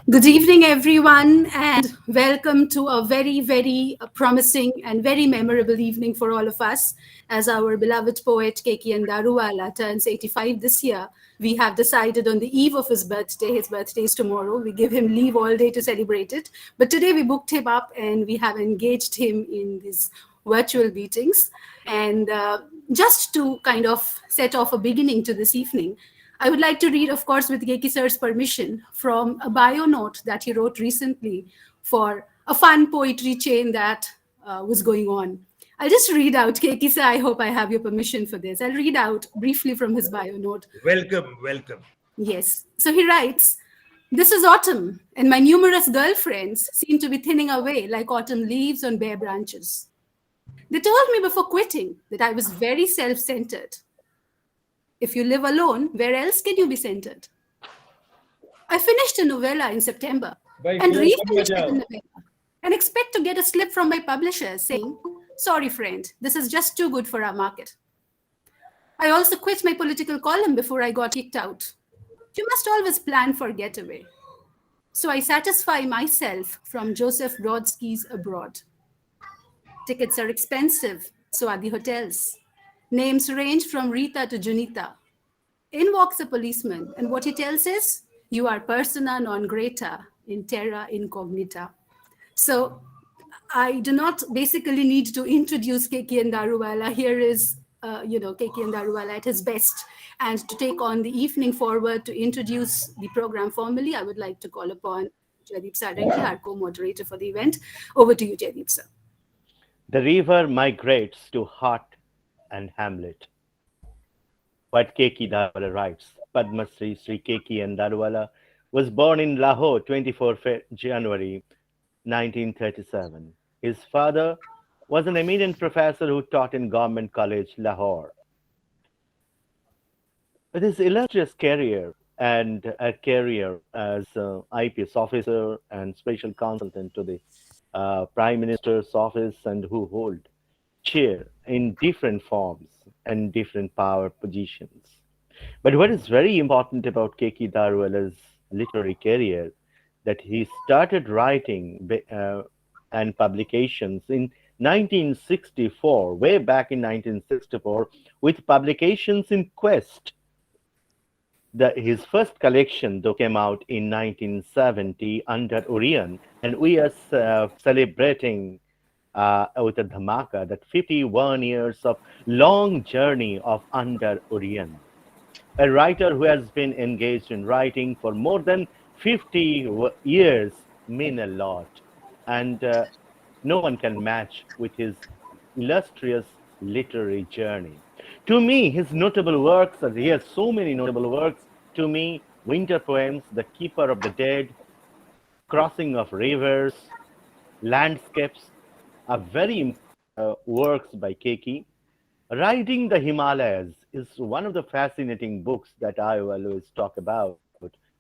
Good evening, everyone, and welcome to a very, very promising and very memorable evening for all of us. As our beloved poet Keki N Daruwalla turns 85 this year, we have decided on the eve of his birthday is tomorrow, we give him leave all day to celebrate it. But today we booked him up and we have engaged him in these virtual meetings. And just to kind of set off a beginning to this evening, I would like to read, of course, with Keki sir's permission, from a bio note that he wrote recently for a fun poetry chain that was going on. I'll just read out, Keki sir, I hope I have your permission for this. I'll read out briefly from his bio note. Welcome, welcome. Yes. So he writes, "This is autumn, and my numerous girlfriends seem to be thinning away like autumn leaves on bare branches. They told me before quitting that I was very self-centered. If you live alone, where else can you be centered? I finished a novella in September and refinished it in November and expect to get a slip from my publisher saying, 'Sorry, friend, this is just too good for our market.' I also quit my political column before I got kicked out. You must always plan for getaway. So I satisfy myself from Joseph Brodsky's Abroad. Tickets are expensive, so are the hotels. Names range from Rita to Junita. In walks a policeman, and what he tells is, 'You are persona non grata in terra incognita.'" So I do not basically need to introduce Keki N Daruwalla. Here is, Keki N Daruwalla at his best. And to take on the evening forward to introduce the program formally, I would like to call upon Jaydeep Sarangi, our co-moderator for the event. Over to you, Jaydeep, sir. The river migrates to Hearth and Hamlet. What Keki Daruwalla writes. Padma Shri Keki N Daruwalla was born in Lahore 24 January 1937. His father was an eminent professor who taught in Government College, Lahore. With his illustrious career and a career as IPS officer and special consultant to the Prime Minister's office, and who hold chair in different forms and different power positions. But what is very important about Keki Daruwalla's literary career, that he started writing and publications in 1964, way back in 1964, with publications in Quest. His first collection, though, came out in 1970 under Urna, and we are celebrating with a dhamaka that 51 years of long journey of under Urna. A writer who has been engaged in writing for more than 50 years mean a lot, and no one can match with his illustrious literary journey. To me, his notable works, as he has so many notable works, to me, Winter Poems, The Keeper of the Dead, Crossing of Rivers, Landscapes are very works by Keki. Riding the Himalayas is one of the fascinating books that I always talk about,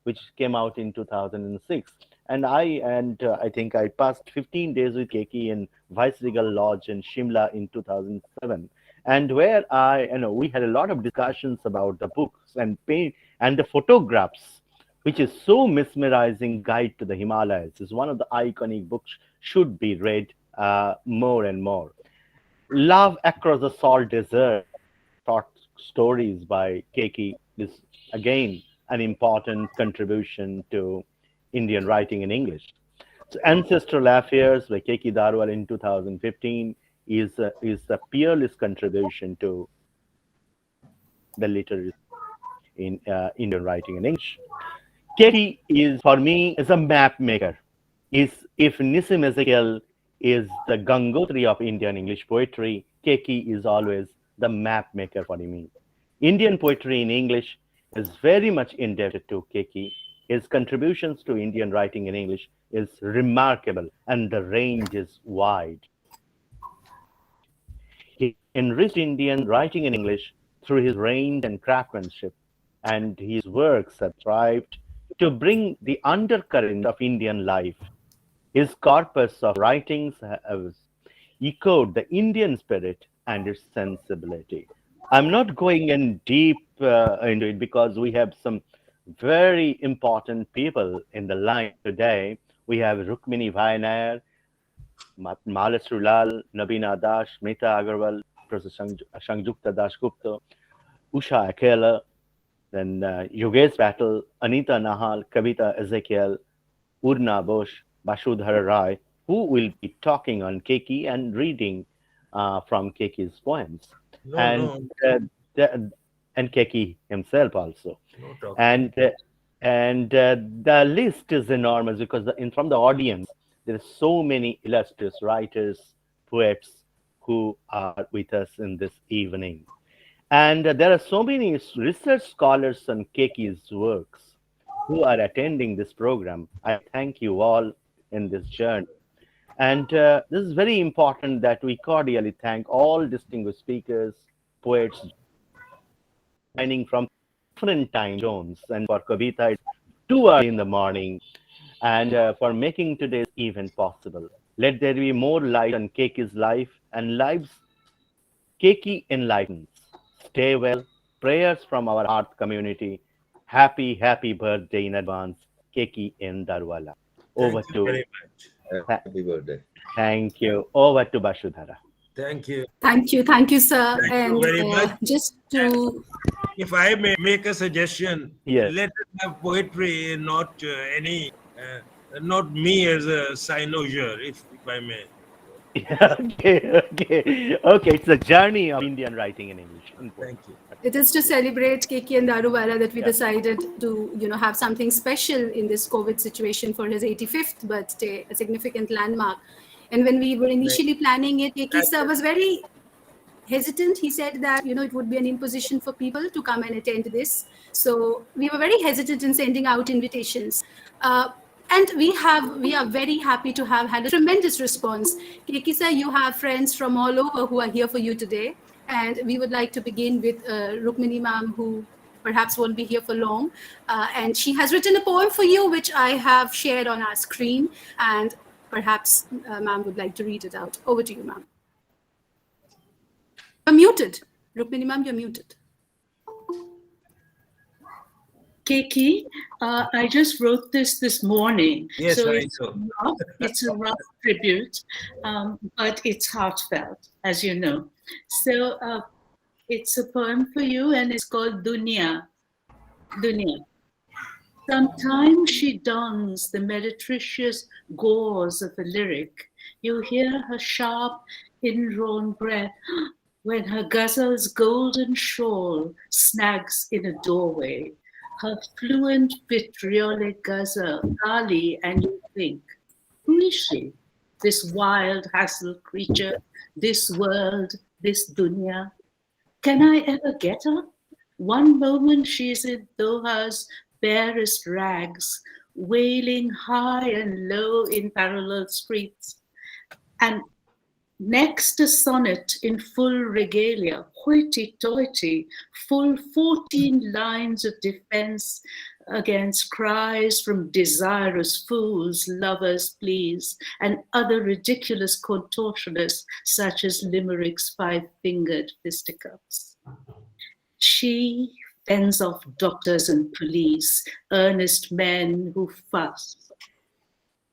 which came out in 2006. And I think I passed 15 days with Keki in Viceregal Lodge in Shimla in 2007, and where we had a lot of discussions about the books and paint and the photographs, which is so mesmerizing. Guide to the Himalayas is one of the iconic books, should be read more and more. Love Across the Salt Desert, short stories by Keki, is again an important contribution to Indian writing in English. So Ancestral Affairs by Keki Daruwalla in 2015 is a peerless contribution to the literature in Indian writing in English. Keki is, for me, is a map maker. If Nissim Ezekiel is the Gangotri of Indian English poetry, Keki is always the map maker for me. Indian poetry in English is very much indebted to Keki. His contributions to Indian writing in English is remarkable, and the range is wide. He enriched Indian writing in English through his range and craftsmanship, and his works have thrived to bring the undercurrent of Indian life. His corpus of writings has echoed the Indian spirit and its sensibility. I'm not going in deep into it because we have some very important people in the line today. We have Rukmini Bhaya Nair, Malashri Lal, Nabina Das, Smita Agarwal, Professor Sanjukta Dasgupta, Usha Akella, then Yogesh Patel, Anita Nahal, Kavita, Ezekiel, Urna, Bose, Basudhara, who will be talking on Keki and reading from Keki's poems, No, and no, uh, the, and Keki himself also, no talking. and uh, and the list is enormous because from the audience there are so many illustrious writers, poets who are with us in this evening. And there are so many research scholars on Keki's works who are attending this program. I thank you all in this journey. And this is very important that we cordially thank all distinguished speakers, poets, joining from different time zones. And for Kavita, it's 2 early in the morning, and for making today's event possible. Let there be more light on Keki's life and lives Keki enlightens. Stay well. Prayers from our Hearth community. Happy, happy birthday in advance, Keki N Daruwalla. Thank Over you to, very much. th- Happy birthday. thank you. Over to Basudhara. Thank you. Thank you, sir. Thank you And very much. just And to if I may make a suggestion, Yes. let us have poetry, not not me as a cynosure, if I may. Okay, okay, okay. It's a journey of Indian writing in English. Unquote. Thank you. it is to celebrate Keki and Daruwalla that we Yeah. decided to, have something special in this COVID situation for his 85th birthday, a significant landmark. And when we were initially planning it, Keki sir was very hesitant. He said that it would be an imposition for people to come and attend this. So we were very hesitant in sending out invitations. And we are very happy to have had a tremendous response. Keki sir, you have friends from all over who are here for you today. And we would like to begin with Rukmini ma'am, who perhaps won't be here for long. And she has written a poem for you, which I have shared on our screen. And perhaps ma'am would like to read it out. Over to you, ma'am. You're muted. Rukmini ma'am, you're muted. Keki, I just wrote this morning. Yes, so I know. it's a rough tribute, but it's heartfelt, as you know. So it's a poem for you, and it's called Dunya. Dunya. Sometimes she dons the meretricious gauze of a lyric. You hear her sharp, indrawn breath when her ghazal's golden shawl snags in a doorway. Her fluent vitriolic ghazal, Kali, and you think, who is she? This wild hassle creature, this world, this dunya. Can I ever get her? One moment she's in Doha's barest rags, wailing high and low in parallel streets. And next a sonnet in full regalia, hoity-toity, full 14 lines of defense against cries from desirous fools, lovers, please, and other ridiculous contortionists such as Limerick's five-fingered fisticuffs. She fends off doctors and police, earnest men who fuss.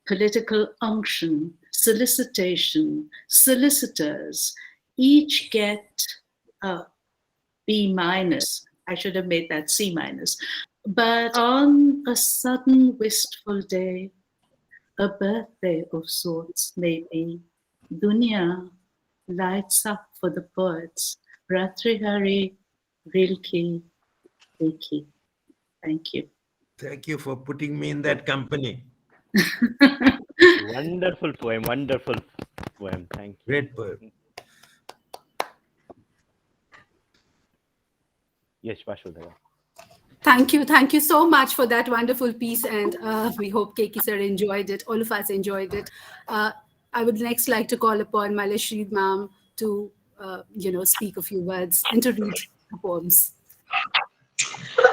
Political unction, solicitation, solicitors, each get a B minus. I should have made that C minus. But on a sudden wistful day, a birthday of sorts maybe, Dunya lights up for the poets. Ratrihari, Rilki, Keki. Thank you. Thank you for putting me in that company. Wonderful poem, wonderful poem. Thank you. Great poem. Yes, Basudhara. Thank you so much for that wonderful piece, and we hope Keki sir enjoyed it. All of us enjoyed it. I would next like to call upon Malashri ma'am to, speak a few words and to read the poems.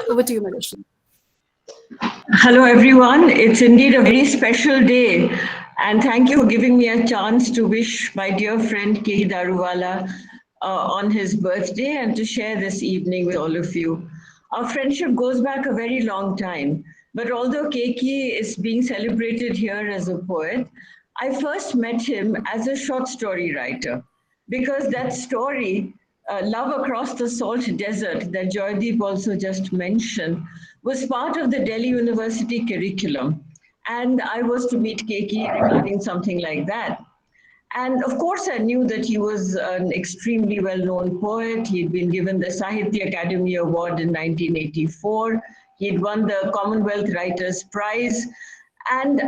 Over to you, Malashri. Hello, everyone. It's indeed a very special day. And thank you for giving me a chance to wish my dear friend Keki Daruwalla on his birthday and to share this evening with all of you. Our friendship goes back a very long time, but although Keki is being celebrated here as a poet, I first met him as a short story writer because that story, Love Across the Salt Desert, that Jaydeep also just mentioned, was part of the Delhi University curriculum. And I was to meet Keki regarding something like that. And of course, I knew that he was an extremely well-known poet. He'd been given the Sahitya Academy Award in 1984. He'd won the Commonwealth Writers' Prize. And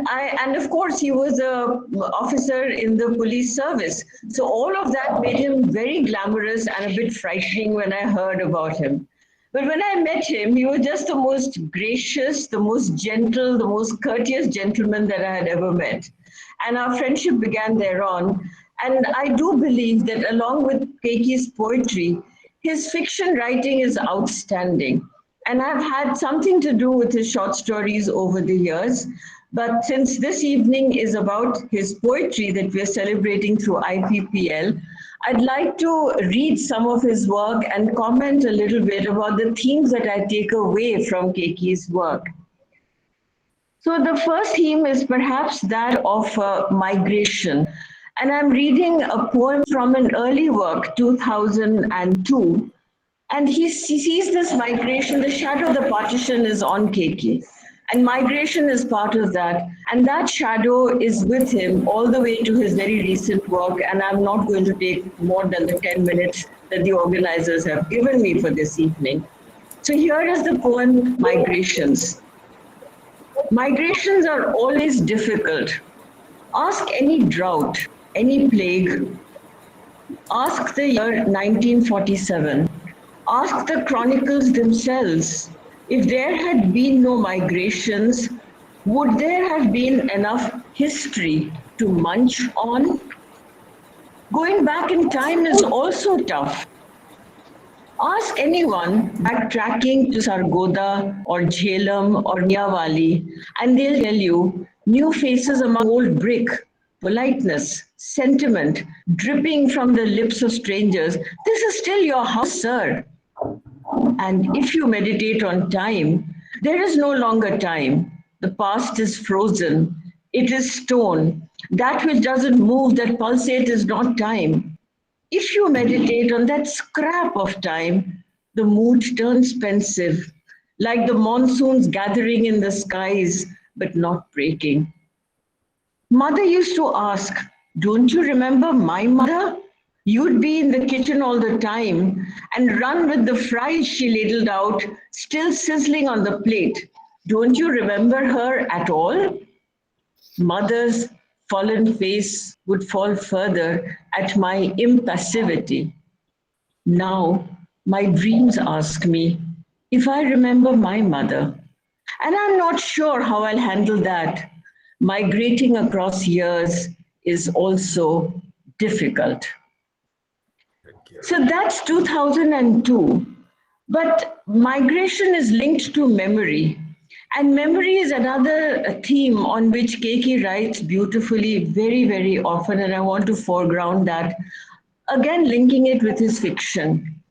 of course, he was an officer in the police service. So all of that made him very glamorous and a bit frightening when I heard about him. But when I met him, he was just the most gracious, the most gentle, the most courteous gentleman that I had ever met. And our friendship began thereon. And I do believe that along with Keki's poetry, his fiction writing is outstanding. And I've had something to do with his short stories over the years. But since this evening is about his poetry that we're celebrating through IPPL, I'd like to read some of his work and comment a little bit about the themes that I take away from Keki's work. So the first theme is perhaps that of migration. And I'm reading a poem from an early work, 2002. And he sees this migration, the shadow of the partition is on Keki. And migration is part of that. And that shadow is with him all the way to his very recent work. And I'm not going to take more than the 10 minutes that the organizers have given me for this evening. So here is the poem, Migrations. Migrations are always difficult. Ask any drought, any plague. Ask the year 1947. Ask the chronicles themselves. If there had been no migrations, would there have been enough history to munch on? Going back in time is also tough. Ask anyone backtracking to Sargodha or Jhelum or Niyawali, and they'll tell you new faces among old brick, politeness, sentiment dripping from the lips of strangers. This is still your house, sir. And if you meditate on time, there is no longer time. The past is frozen. It is stone. That which doesn't move, that pulsate is not time. If you meditate on that scrap of time, the mood turns pensive, like the monsoons gathering in the skies, but not breaking. Mother used to ask, don't you remember my mother? You'd be in the kitchen all the time and run with the fries she ladled out, still sizzling on the plate. Don't you remember her at all? Mother's fallen face would fall further at my impassivity. Now, my dreams ask me if I remember my mother. And I'm not sure how I'll handle that. Migrating across years is also difficult. So that's 2002. But migration is linked to memory. And memory is another theme on which Keki writes beautifully very, very often. And I want to foreground that, again, linking it with his fiction.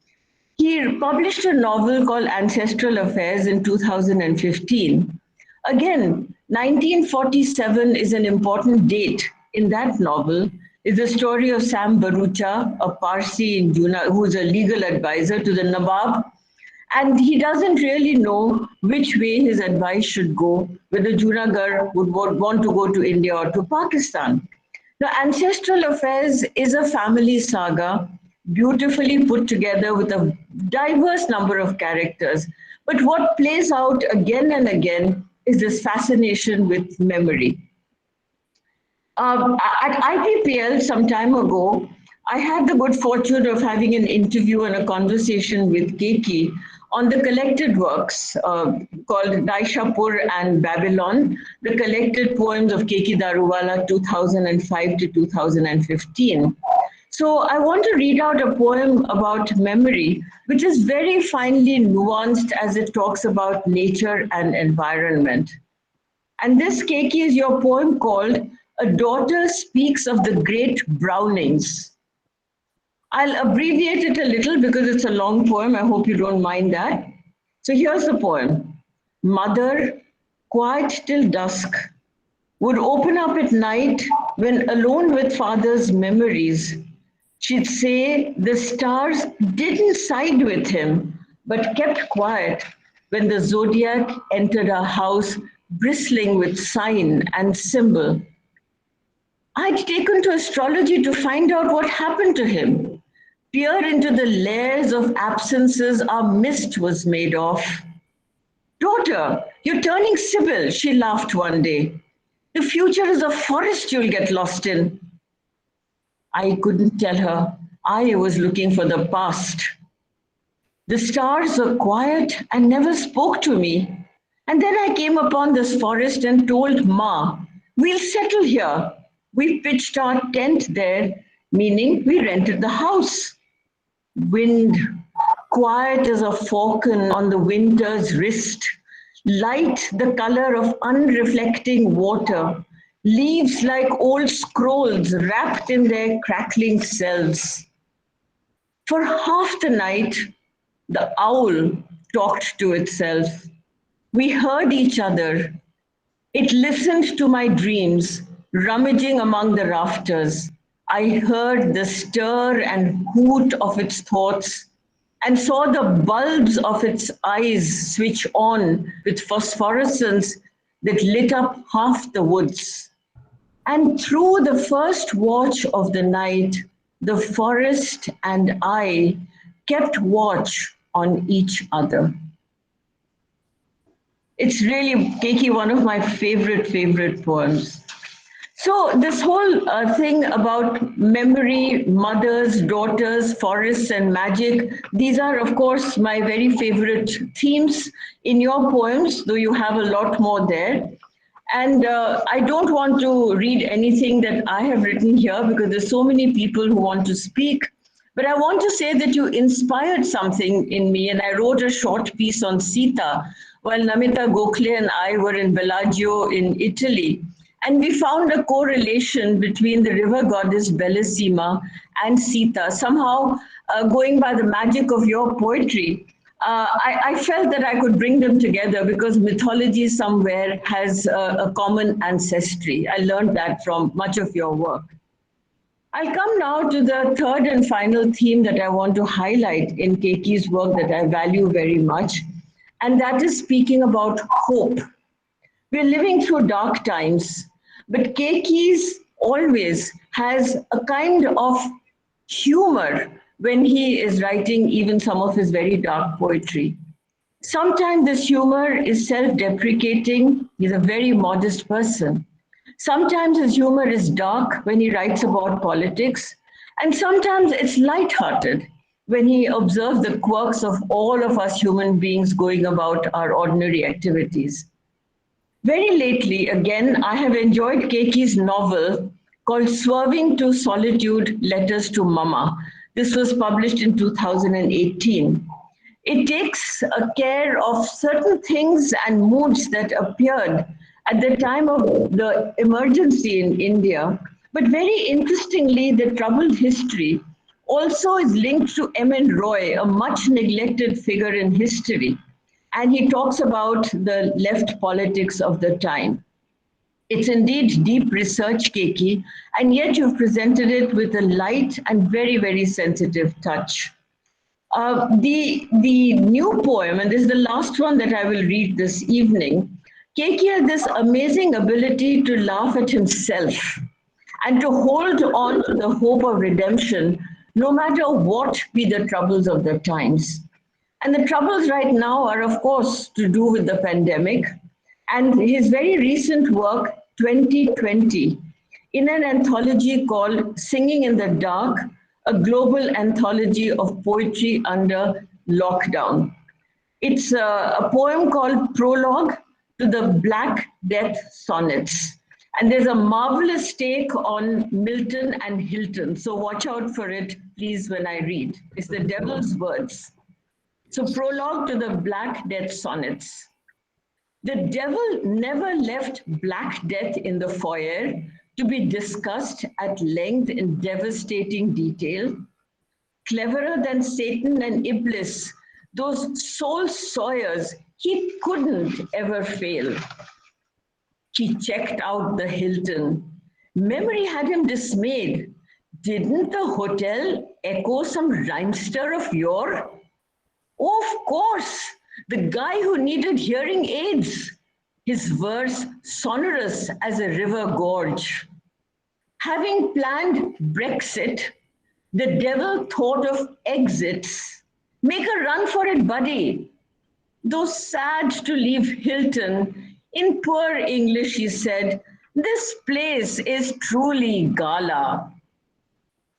He published a novel called Ancestral Affairs in 2015. Again, 1947 is an important date in that novel. Is the story of Sam Barucha, a Parsi in Juna, who is a legal advisor to the Nawab. And he doesn't really know which way his advice should go, whether Junagarh would want to go to India or to Pakistan. The Ancestral Affairs is a family saga, beautifully put together with a diverse number of characters. But what plays out again and again is this fascination with memory. At IPPL some time ago, I had the good fortune of having an interview and a conversation with Keki on the collected works called Daishapur and Babylon, the collected poems of Keki Daruwalla 2005 to 2015. So I want to read out a poem about memory, which is very finely nuanced as it talks about nature and environment. And this, Keki, is your poem called A Daughter Speaks of the Great Brownings. I'll abbreviate it a little because it's a long poem. I hope you don't mind that. So here's the poem. Mother, quiet till dusk, would open up at night when alone with father's memories. She'd say the stars didn't side with him, but kept quiet when the zodiac entered our house, bristling with sign and symbol. I'd taken to astrology to find out what happened to him, peer into the layers of absences our mist was made of. Daughter, you're turning Sibyl, she laughed one day. The future is a forest you'll get lost in. I couldn't tell her. I was looking for the past. The stars were quiet and never spoke to me. And then I came upon this forest and told Ma, we'll settle here. We pitched our tent there, meaning we rented the house. Wind, quiet as a falcon on the winter's wrist, light the color of unreflecting water, leaves like old scrolls wrapped in their crackling cells. For half the night, the owl talked to itself. We heard each other. It listened to my dreams, rummaging among the rafters. I heard the stir and hoot of its thoughts and saw the bulbs of its eyes switch on with phosphorescence that lit up half the woods. And through the first watch of the night, the forest and I kept watch on each other. It's really, Keki, one of my favorite poems. So this whole thing about memory, mothers, daughters, forests and magic, these are of course my very favorite themes in your poems, though you have a lot more there. And I don't want to read anything that I have written here because there's so many people who want to speak. But I want to say that you inspired something in me, and I wrote a short piece on Sita while Namita Gokhale and I were in Bellagio in Italy. And we found a correlation between the river goddess Bellissima and Sita. Somehow, going by the magic of your poetry, I felt that I could bring them together because mythology somewhere has a common ancestry. I learned that from much of your work. I'll come now to the third and final theme that I want to highlight in Keki's work that I value very much, and that is speaking about hope. We're living through dark times, but Keki's always has a kind of humor when he is writing even some of his very dark poetry. Sometimes this humor is self-deprecating. He's a very modest person. Sometimes his humor is dark when he writes about politics, and sometimes it's lighthearted when he observes the quirks of all of us human beings going about our ordinary activities. Very lately, again, I have enjoyed Keki's novel called Swerving to Solitude, Letters to Mama. This was published in 2018. It takes care of certain things and moods that appeared at the time of the emergency in India. But very interestingly, the troubled history also is linked to M.N. Roy, a much neglected figure in history. And he talks about the left politics of the time. It's indeed deep research, Keki, and yet you've presented it with a light and very sensitive touch. The new poem, and this is the last one that I will read this evening, Keki had this amazing ability to laugh at himself and to hold on to the hope of redemption, no matter what be the troubles of the times. And the troubles right now are, of course, to do with the pandemic. And his very recent work, 2020, in an anthology called Singing in the Dark, a global anthology of poetry under lockdown. It's a poem called Prologue to the Black Death Sonnets. And there's a marvelous take on Milton and Hilton. So watch out for it, please, when I read. It's the devil's words. So Prologue to the Black Death Sonnets. The devil never left Black Death in the foyer to be discussed at length in devastating detail. cleverer than Satan and Iblis, those soul sawyers, he couldn't ever fail. He checked out the Hilton. Memory had him dismayed. Didn't the hotel echo some rhymester of yore? Oh, of course, the guy who needed hearing aids. His verse sonorous as a river gorge. Having planned Brexit, the devil thought of exits. Make a run for it, buddy. Though sad to leave Hilton, in poor English he said, this place is truly gala.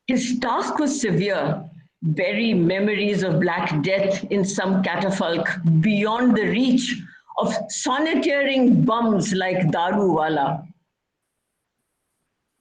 His task was severe, bury memories of Black Death in some catafalque beyond the reach of sonneteering bums like Daruwalla.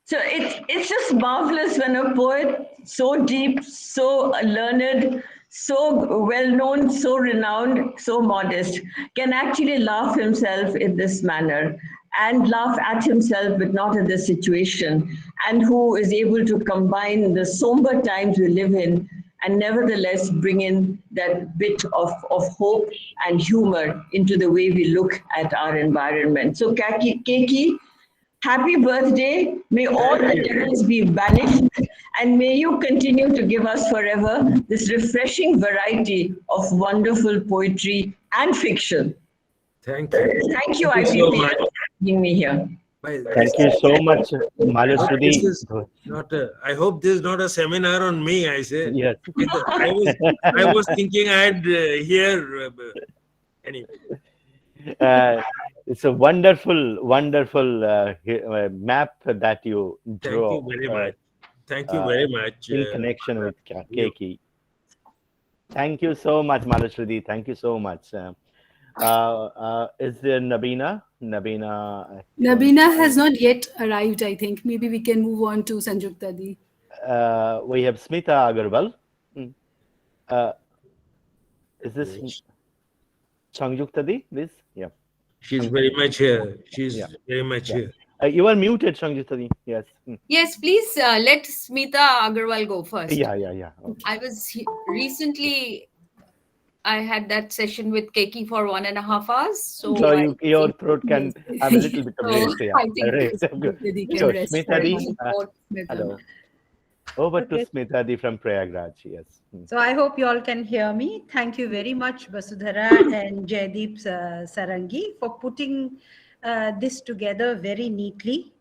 So it's just marvelous when a poet so deep, so learned, so well-known, so renowned, so modest, can actually laugh himself in this manner and laugh at himself but not at the situation, and who is able to combine the somber times we live in and nevertheless bring in that bit of hope and humor into the way we look at our environment. So Keki, happy birthday. May all the devils be banished, and may you continue to give us forever this refreshing variety of wonderful poetry and fiction. Thank you. Thank you, Thank you so IPP, much. for having me here. Thank you so much, Malashri. This is not I hope this is not a seminar on me, I say. Yes. I was thinking I'd hear. Anyway. It's a wonderful map that you draw. Thank you very much. Thank you very much. In connection with Keki. Thank you so much, Malashri. Thank you so much. Is there Nabina? Nabina has not yet arrived, I think. Maybe we can move on to Sanjukta Di. We have Smita Agarwal. Is this Sanjukta Di? This? Yeah. She's very much here. She's very much here. You are muted, Sanjukta Di. Yes. Yes, please let Smita Agarwal go first. Yeah. Okay. I was recently, I had that session with Keki for 1.5 hours. So your throat can have a little bit of rest. Yeah. I think So, Smita Di, hello. Over to Smita Di from Prayagraj. Yes. So I hope you all can hear me. Thank you very much, Basudhara and Jaydeep Sarangi, for putting this together very neatly.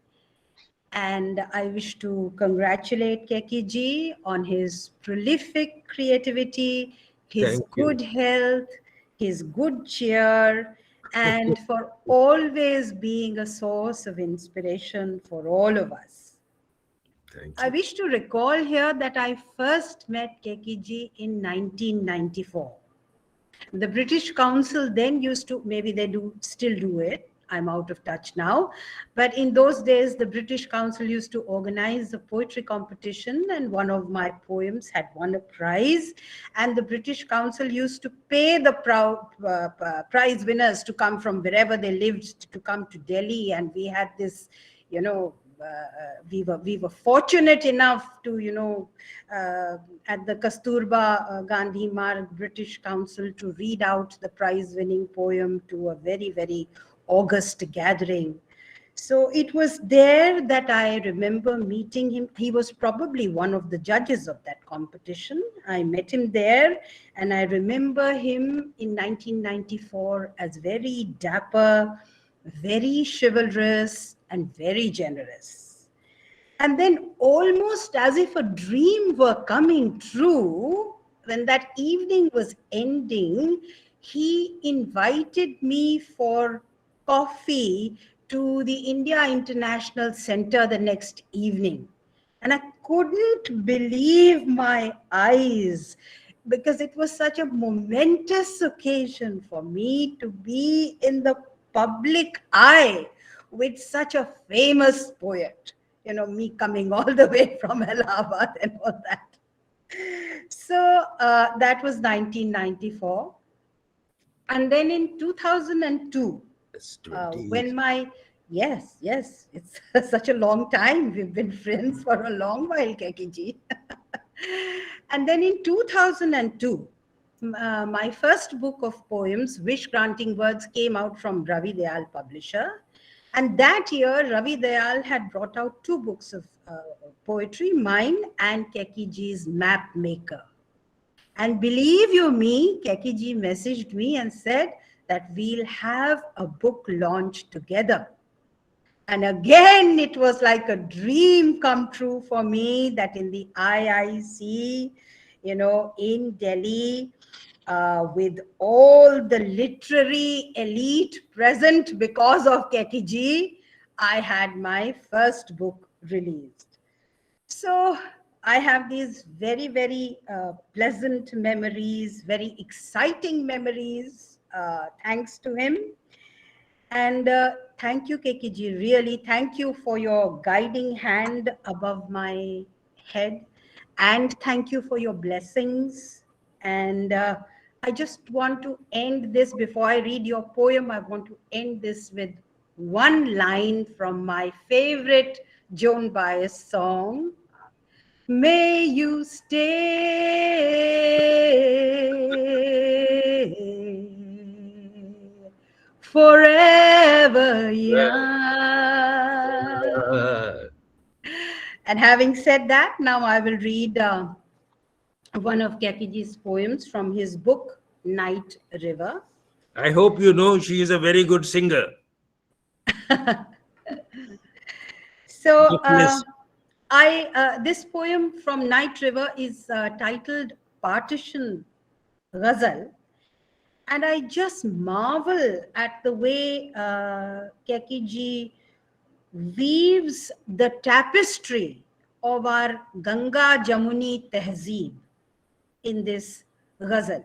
And I wish to congratulate Keki ji on his prolific creativity, his good health, his good cheer, and for always being a source of inspiration for all of us. I wish to recall here that I first met Keki ji in 1994. The British Council then used to, maybe they still do it, I'm out of touch now, but in those days the British Council used to organize a poetry competition, and one of my poems had won a prize, and the British Council used to pay the prize winners to come from wherever they lived to come to Delhi, and we had this, we were fortunate enough to, at the Kasturba Gandhi Marg British Council to read out the prize-winning poem to a very, very august gathering. So it was there that I remember meeting him. He was probably one of the judges of that competition. I met him there, and I remember him in 1994 as very dapper, very chivalrous, and very generous. And then almost as if a dream were coming true, when that evening was ending, he invited me for coffee to the India International Center the next evening. And I couldn't believe my eyes, because it was such a momentous occasion for me to be in the public eye with such a famous poet, me coming all the way from Allahabad and all that. So that was 1994. And then in 2002, when yes, it's such a long time. We've been friends for a long while, Keki ji. And then in 2002, my first book of poems, Wish Granting Words, came out from Ravi Dayal Publisher. And that year, Ravi Dayal had brought out two books of poetry, mine and Keki Ji's Map Maker. And believe you me, Keki Ji messaged me and said that we'll have a book launch together. And again, it was like a dream come true for me that in the IIC, in Delhi, with all the literary elite present because of Keki Ji, I had my first book released. So I have these very, very pleasant memories, very exciting memories, thanks to him. And thank you, Keki Ji, really thank you for your guiding hand above my head. And thank you for your blessings. And I just want to end this, before I read your poem, I want to end this with one line from my favorite Joan Baez song. May you stay forever young. And having said that, now I will read one of Keki Ji's poems from his book, Night River. I hope you know she is a very good singer. So Yes. this poem from Night River is titled Partition Ghazal. And I just marvel at the way Keki Ji weaves the tapestry of our Ganga Jamuni Tehzeeb in this ghazal.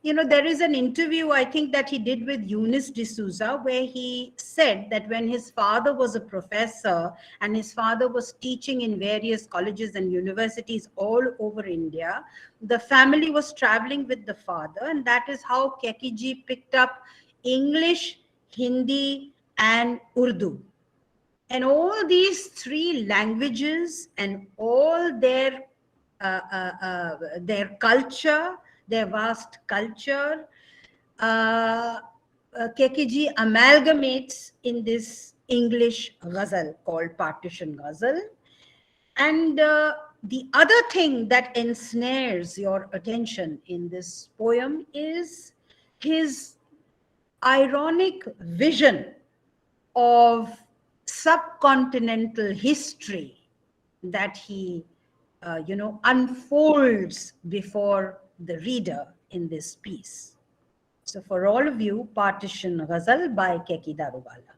There is an interview, I think, that he did with Eunice D'Souza, where he said that when his father was a professor and his father was teaching in various colleges and universities all over India, the family was traveling with the father, and that is how Keki Ji picked up English, Hindi, and Urdu. And all these three languages and all their culture, their vast culture, Keki Ji amalgamates in this English ghazal called Partition Ghazal. And the other thing that ensnares your attention in this poem is his ironic vision of subcontinental history that he unfolds before the reader in this piece. So for all of you, Partition Ghazal by Keki Daruwalla.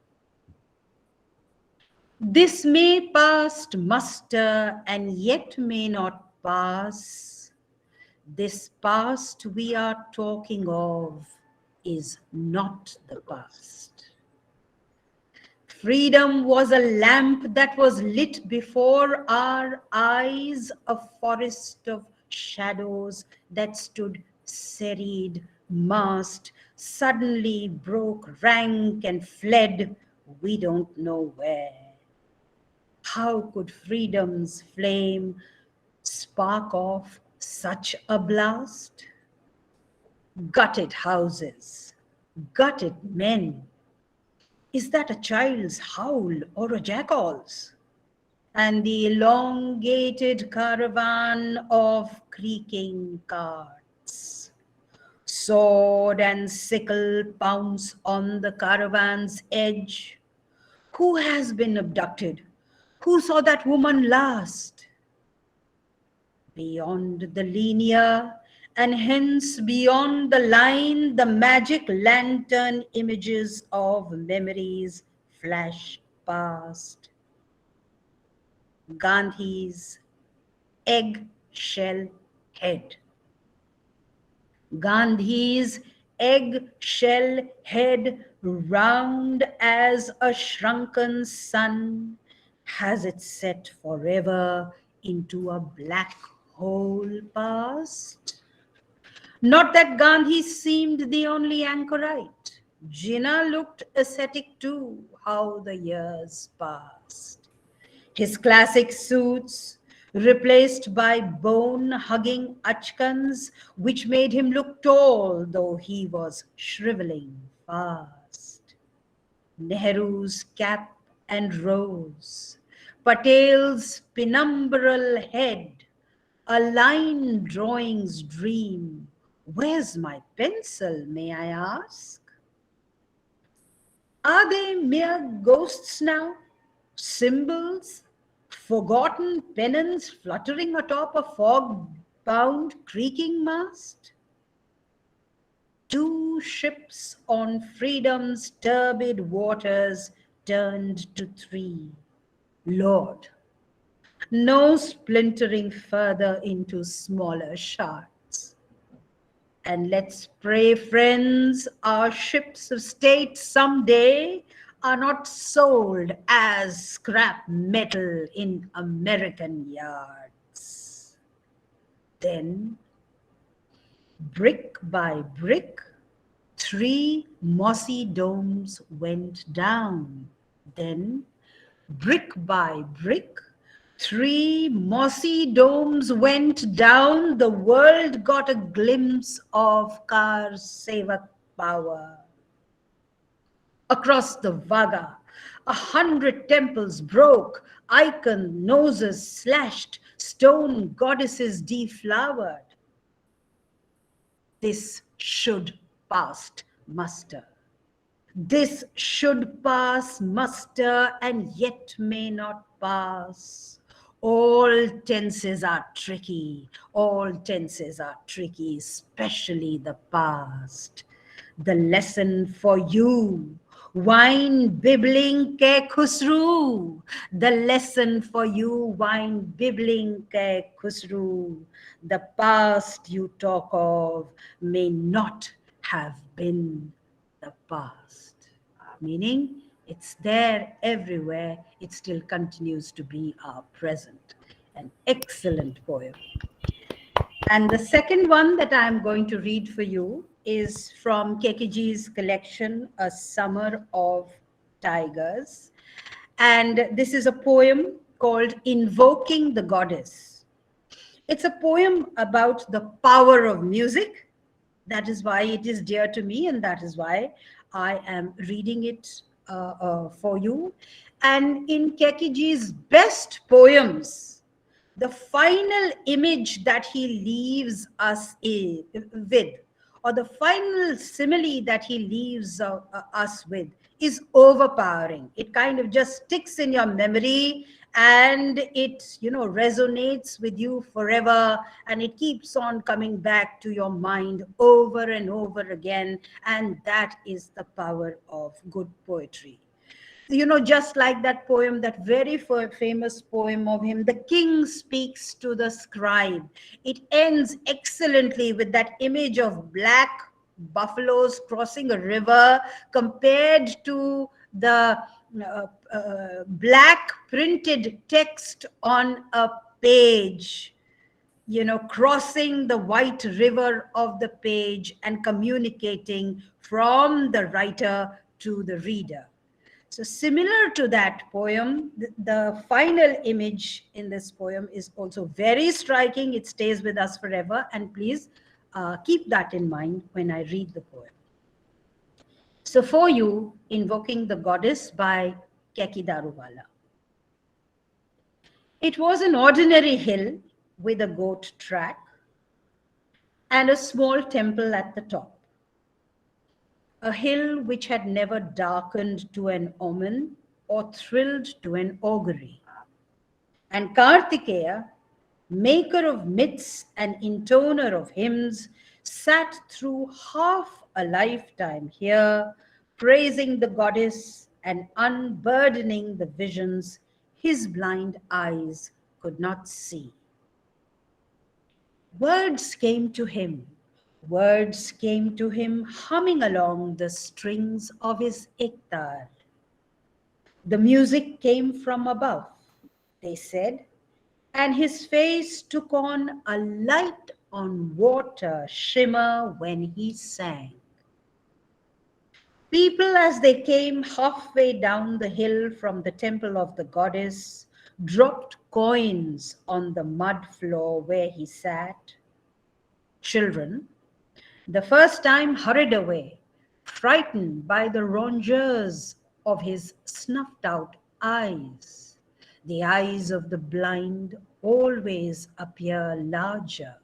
This may past muster and yet may not pass. This past we are talking of is not the past. Freedom was a lamp that was lit before our eyes, a forest of shadows that stood serried, massed, suddenly broke rank and fled, we don't know where. How could freedom's flame spark off such a blast? Gutted houses, gutted men. Is that a child's howl or a jackal's? And the elongated caravan of creaking carts. Sword and sickle pounce on the caravan's edge. Who has been abducted? Who saw that woman last? Beyond the linear, and hence beyond the line, the magic lantern images of memories flash past. Gandhi's eggshell head. Gandhi's eggshell head, round as a shrunken sun, has it set forever into a black hole past? Not that Gandhi seemed the only anchorite. Jinnah looked ascetic too, how the years passed. His classic suits, replaced by bone-hugging achkans, which made him look tall, though he was shriveling fast. Nehru's cap and rose, Patel's penumbral head, a line drawing's dream. Where's my pencil, may I ask? Are they mere ghosts now? Symbols? Forgotten pennants fluttering atop a fog-bound creaking mast? Two ships on freedom's turbid waters turned to three. Lord, no splintering further into smaller shards. And let's pray, friends, our ships of state someday are not sold as scrap metal in American yards. Then, brick by brick, 3 mossy domes went down. Then, brick by brick, 3 mossy domes went down. The world got a glimpse of Kar Sevak power. Across the Vaga, 100 temples broke, icon noses slashed, stone goddesses deflowered. This should pass muster. This should pass muster and yet may not pass. All tenses are tricky. All tenses are tricky, especially the past. The lesson for you, wine bibbling ke khusru. The lesson for you, wine bibbling ke khusru. The past you talk of may not have been the past. Meaning, it's there everywhere. It still continues to be our present. An excellent poem. And the second one that I'm going to read for you is from Kekiji's collection, A Summer of Tigers. And this is a poem called Invoking the Goddess. It's a poem about the power of music. That is why it is dear to me, and that is why I am reading it for you. And in Kekiji's best poems, the final image that he leaves us with, or the final simile that he leaves us with, is overpowering. It kind of just sticks in your memory and it, resonates with you forever, and it keeps on coming back to your mind over and over again. And that is the power of good poetry. Just like that poem, that very famous poem of him, The King Speaks to the Scribe. It ends excellently with that image of black buffaloes crossing a river compared to the black printed text on a page, crossing the white river of the page and communicating from the writer to the reader. So similar to that poem, the final image in this poem is also very striking. It stays with us forever. And please keep that in mind when I read the poem. So for you, Invoking the Goddess by Keki Daruwalla. It was an ordinary hill with a goat track and a small temple at the top. A hill which had never darkened to an omen or thrilled to an augury. And Kartikeya, maker of myths and intoner of hymns, sat through half a lifetime here, praising the goddess and unburdening the visions his blind eyes could not see. Words came to him humming along the strings of his iktar. The music came from above, they said, and his face took on a light on water shimmer when he sang. People, as they came halfway down the hill from the temple of the goddess, dropped coins on the mud floor where he sat. Children, the first time hurried away, frightened by the rongeurs of his snuffed out eyes. The eyes of the blind always appear larger.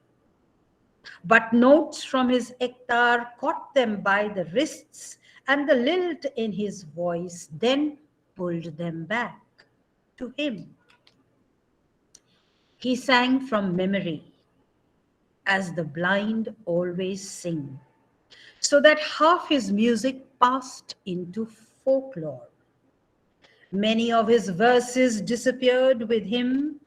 But notes from his ektar caught them by the wrists, and the lilt in his voice then pulled them back to him. He sang from memory, as the blind always sing, so that half his music passed into folklore. Many of his verses disappeared with him,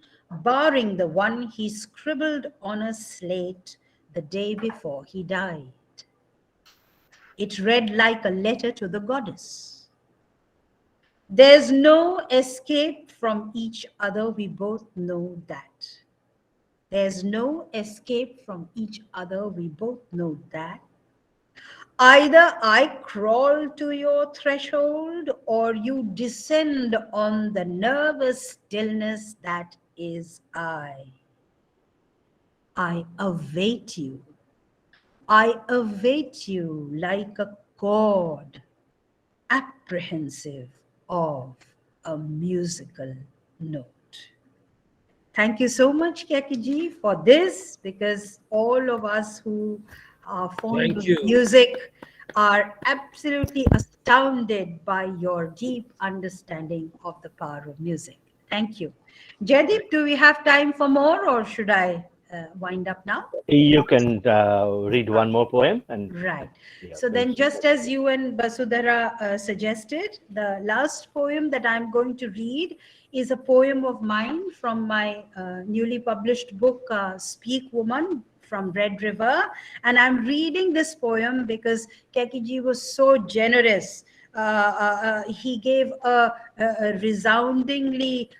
barring the one he scribbled on a slate the day before he died. It read like a letter to the goddess. There's no escape from each other, we both know that. There's no escape from each other, we both know that. Either I crawl to your threshold or you descend on the nervous stillness that is I. I await you. I await you like a god, apprehensive of a musical note. Thank you so much, Keki ji, for this, because all of us who are fond of music are absolutely astounded by your deep understanding of the power of music. Thank you. Jaydeep, do we have time for more, or should I wind up now? You can read one more poem. Right. So then, just as you and Basudhara suggested, the last poem that I'm going to read is a poem of mine from my newly published book, Speak Woman, from Red River. And I'm reading this poem because Keki ji was so generous. He gave a resoundingly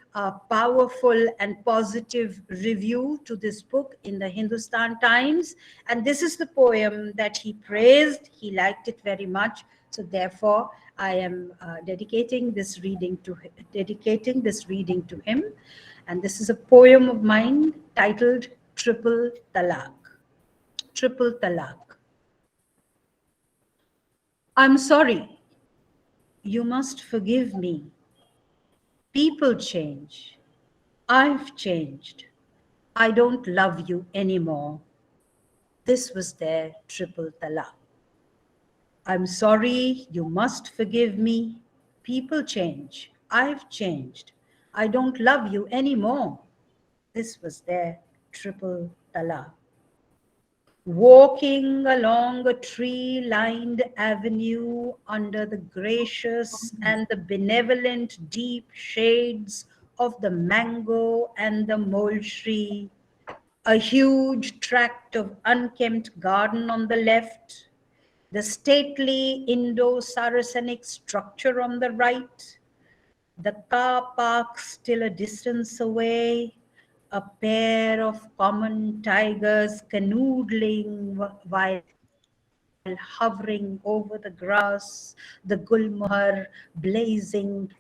powerful and positive review to this book in the Hindustan Times. And this is the poem that he praised. He liked it very much. So therefore, I am dedicating this reading to him. And this is a poem of mine titled Triple Talaq. Triple Talaq. I'm sorry. You must forgive me. People change. I've changed. I don't love you anymore. This was their triple talaq. I'm sorry. You must forgive me. People change. I've changed. I don't love you anymore. This was their triple talaq. Walking along a tree-lined avenue under the gracious and the benevolent deep shades of the mango and the Malashri, a huge tract of unkempt garden on the left, the stately Indo-Saracenic structure on the right, the car park still a distance away, a pair of common tigers canoodling while hovering over the grass, the gulmohar blazing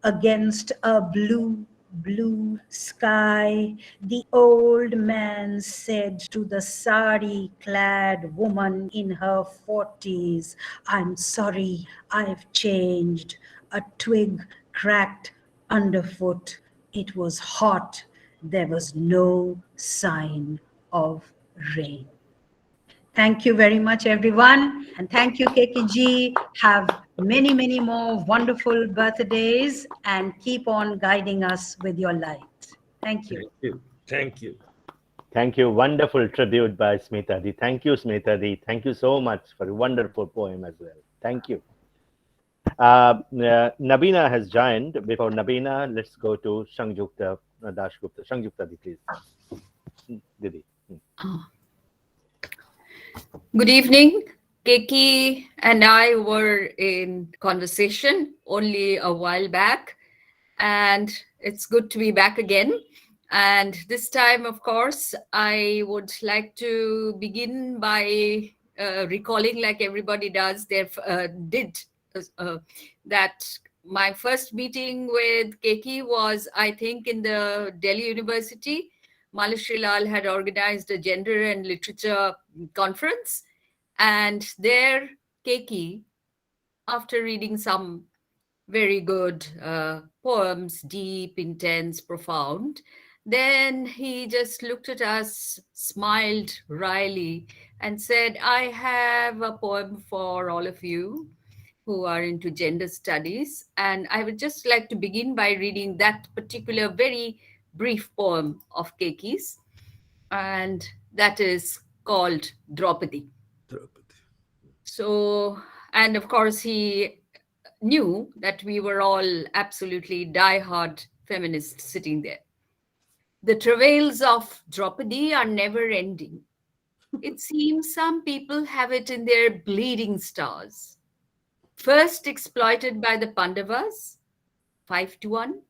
against a blue sky. The old man said to the sari-clad woman in her 40s, I'm sorry, I've changed. A twig cracked underfoot. It was hot. There was no sign of rain. Thank you very much, everyone. And thank you, Keki ji. Have many, many more wonderful birthdays and keep on guiding us with your light. Thank you. Thank you. Thank you. Thank you. Wonderful tribute by Smita Di. Thank you, Smita Di. Thank you so much for a wonderful poem as well. Thank you. Nabina has joined. Before Nabina, let's go to Sanjukta Dasgupta. Sanjukta Di, please. Didi. Good evening. Keki and I were in conversation only a while back, and it's good to be back again. And this time, of course, I would like to begin by recalling, like everybody does, that my first meeting with Keki was, I think, in the Delhi University. Malashri Lal had organized a gender and literature conference. And there, Keki, after reading some very good poems, deep, intense, profound, then he just looked at us, smiled wryly, and said, I have a poem for all of you who are into gender studies. And I would just like to begin by reading that particular very brief poem of Keki's, and that is called Draupadi. Draupadi. So, and of course, he knew that we were all absolutely die-hard feminists sitting there. The travails of Draupadi are never ending. It seems some people have it in their bleeding stars. First exploited by the Pandavas, 5-1,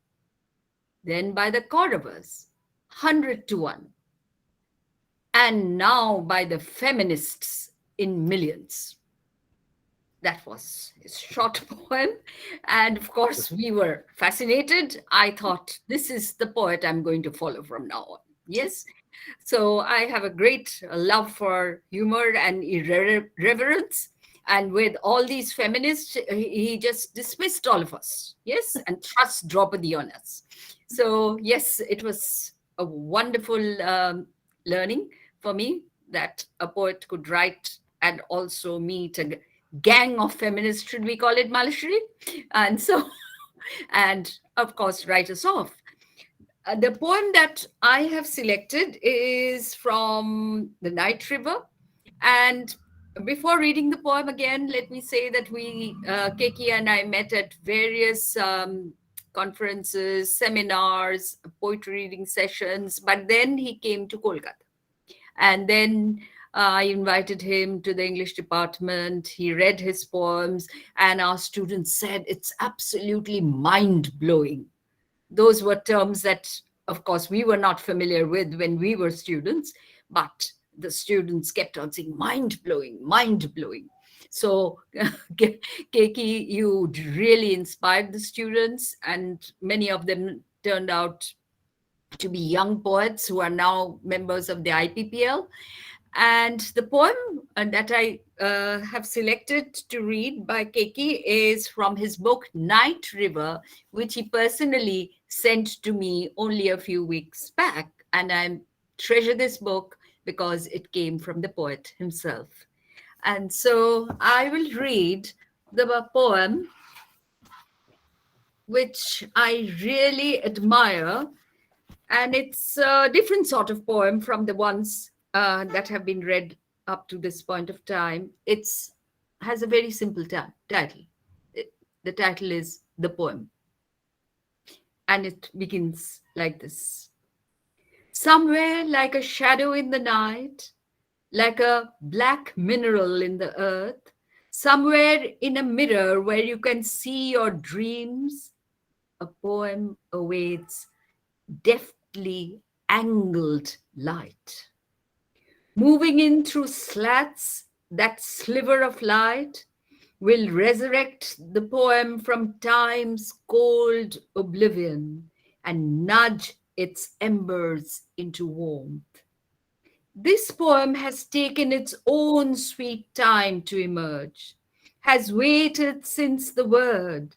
then by the Kauravas, 100-1, and now by the feminists in millions. That was his short poem. And of course, we were fascinated. I thought, this is the poet I'm going to follow from now on. Yes. So I have a great love for humor and irreverence. And with all these feminists, he just dismissed all of us. Yes. And thrust Draupadi on us. So, yes, it was a wonderful learning for me that a poet could write and also meet a gang of feminists, should we call it, Malashri? And so, and of course, write us off. The poem that I have selected is from The Night River. And before reading the poem again, let me say that Keki and I met at various conferences, seminars, poetry reading sessions, but then he came to Kolkata. And then I invited him to the English department. He read his poems, and our students said it's absolutely mind-blowing. Those were terms that, of course, we were not familiar with when we were students, but the students kept on saying, mind-blowing, mind-blowing. So, Keki, you really inspired the students, and many of them turned out to be young poets who are now members of the IPPL. And the poem that I have selected to read by Keki is from his book Night River, which he personally sent to me only a few weeks back. And I treasure this book because it came from the poet himself. And so I will read the poem, which I really admire. And it's a different sort of poem from the ones that have been read up to this point of time. It has a very simple title. The title is The Poem. And it begins like this. Somewhere like a shadow in the night, like a black mineral in the earth, somewhere in a mirror where you can see your dreams, a poem awaits deftly angled light. Moving in through slats, that sliver of light will resurrect the poem from time's cold oblivion and nudge its embers into warmth. This poem has taken its own sweet time to emerge, has waited since the word,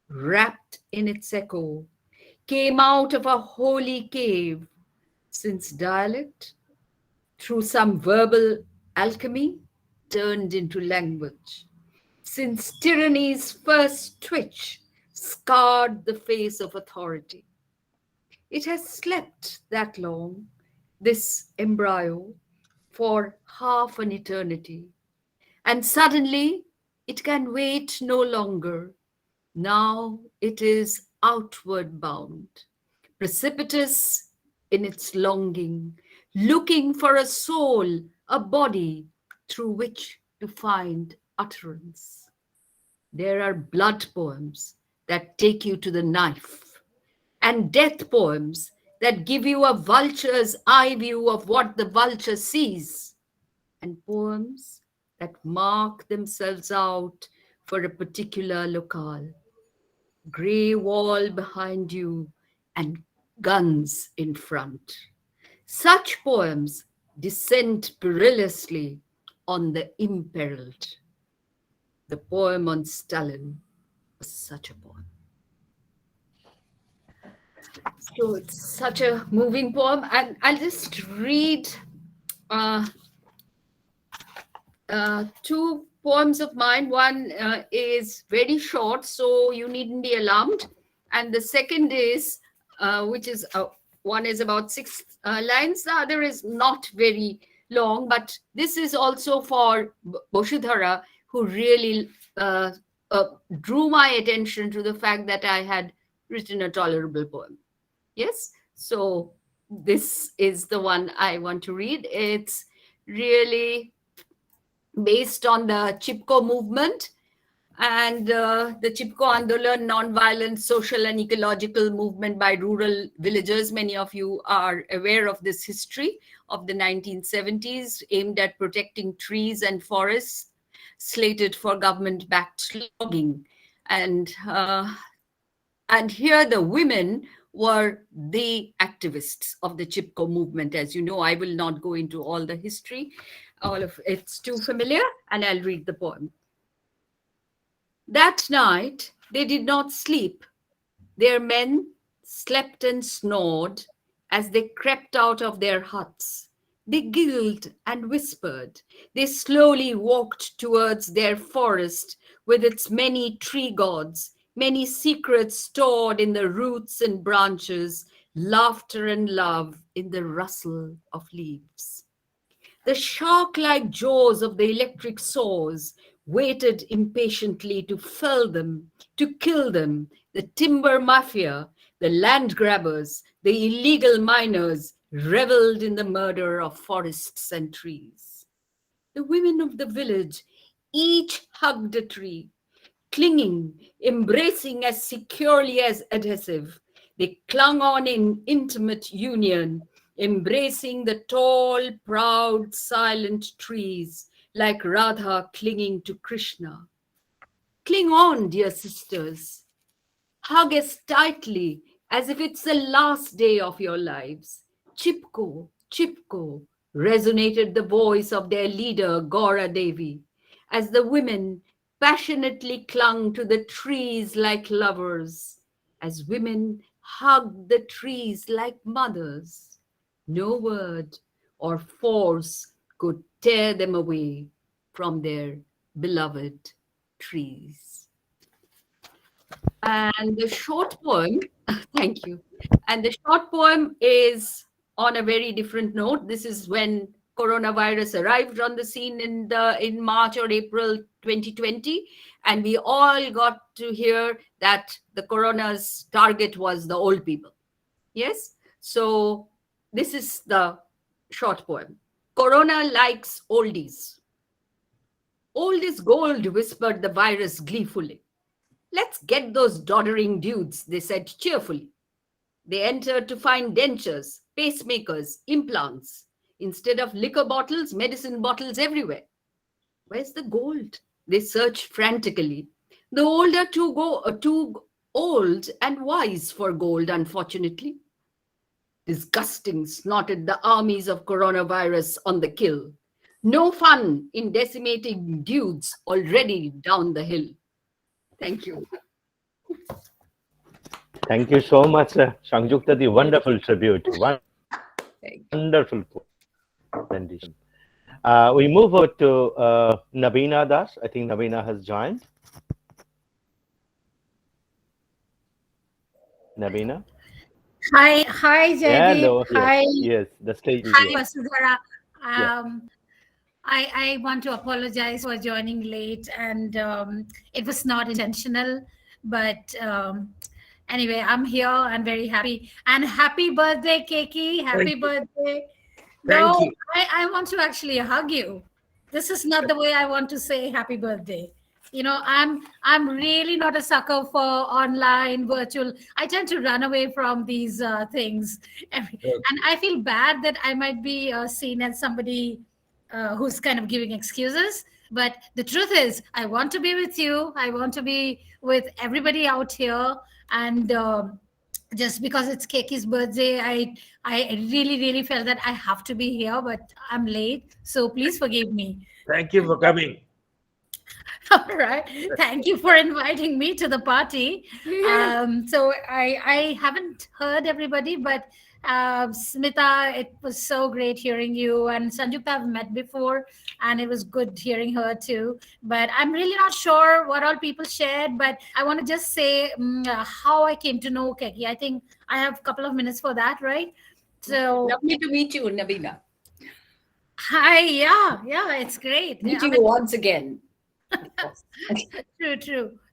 wrapped in its echo, came out of a holy cave, since dialect, through some verbal alchemy, turned into language, since tyranny's first twitch scarred the face of authority. It has slept that long, this embryo, for half an eternity, and suddenly it can wait no longer. Now it is outward bound, precipitous in its longing, looking for a soul, a body through which to find utterance. There are blood poems that take you to the knife, and death poems that give you a vulture's eye view of what the vulture sees, and poems that mark themselves out for a particular locale. grey wall behind you, and guns in front. Such poems descend perilously on the imperiled. The poem on Stalin was such a poem. So it's such a moving poem, and I'll just read uh, two poems of mine. One is very short, so you needn't be alarmed, and the second is, which is one is about 6 lines. The other is not very long, but this is also for Basudhara, who really drew my attention to the fact that I had written a tolerable poem. Yes, so this is the one I want to read. It's really based on the Chipko movement and the Chipko Andolan, non-violent social and ecological movement by rural villagers. Many of you are aware of this history of the 1970s, aimed at protecting trees and forests, slated for government-backed logging. And here the women were the activists of the Chipko movement. As you know, I will not go into all the history. All of it's too familiar, and I'll read the poem. That night, they did not sleep. Their men slept and snored as they crept out of their huts. They giggled and whispered. They slowly walked towards their forest with its many tree gods, many secrets stored in the roots and branches, laughter and love in the rustle of leaves. The shark-like jaws of the electric saws waited impatiently to fell them, to kill them. The timber mafia, the land grabbers, the illegal miners reveled in the murder of forests and trees. The women of the village each hugged a tree, clinging, embracing as securely as adhesive. They clung on in intimate union, embracing the tall, proud, silent trees like Radha clinging to Krishna. Cling on, dear sisters. Hug as tightly as if it's the last day of your lives. Chipko, Chipko, resonated the voice of their leader, Gaura Devi, as the women passionately clung to the trees like lovers, as women hugged the trees like mothers. No word or force could tear them away from their beloved trees. And the short poem, thank you. And the short poem is on a very different note. This is when coronavirus arrived on the scene in March or April 2020, and we all got to hear that the corona's target was the old people. Yes, so this is the short poem. Corona likes oldies. Old is gold, whispered the virus gleefully. Let's get those doddering dudes, they said cheerfully. They entered to find dentures, pacemakers, implants. Instead of liquor bottles, medicine bottles everywhere. Where's the gold? They searched frantically. The old are too old and wise for gold, unfortunately. Disgusting, snorted the armies of coronavirus on the kill. No fun in decimating dudes already down the hill. Thank you. Thank you so much, Sanjukta, the wonderful tribute. Wonderful presentation. We move over to Nabina Das. I think Nabina has joined. Nabina? Hi, Jaydeep. Hello. Hi. Yes, the stage is Hi, yours. Basudhara. I want to apologize for joining late, and it was not intentional. But anyway, I'm here. I'm very happy. And happy birthday, Keki. Happy birthday. Thank you. I want to actually hug you. This is not the way I want to say happy birthday. You know, I'm really not a sucker for online virtual. I tend to run away from these things, and I feel bad that I might be seen as somebody who's kind of giving excuses. But the truth is, I want to be with you. I want to be with everybody out here. And just because it's Keki's birthday, I really, really felt that I have to be here, but I'm late. So please forgive me. Thank you for coming. All right. Thank you for inviting me to the party. So I haven't heard everybody, but Smita, it was so great hearing you. And Sanjukta, I've met before, and it was good hearing her too. But I'm really not sure what all people shared, but I want to just say how I came to know Keki. I think I have a couple of minutes for that, right? So Lovely to meet you, Nabina. hi, yeah, it's great. Meeting you once again.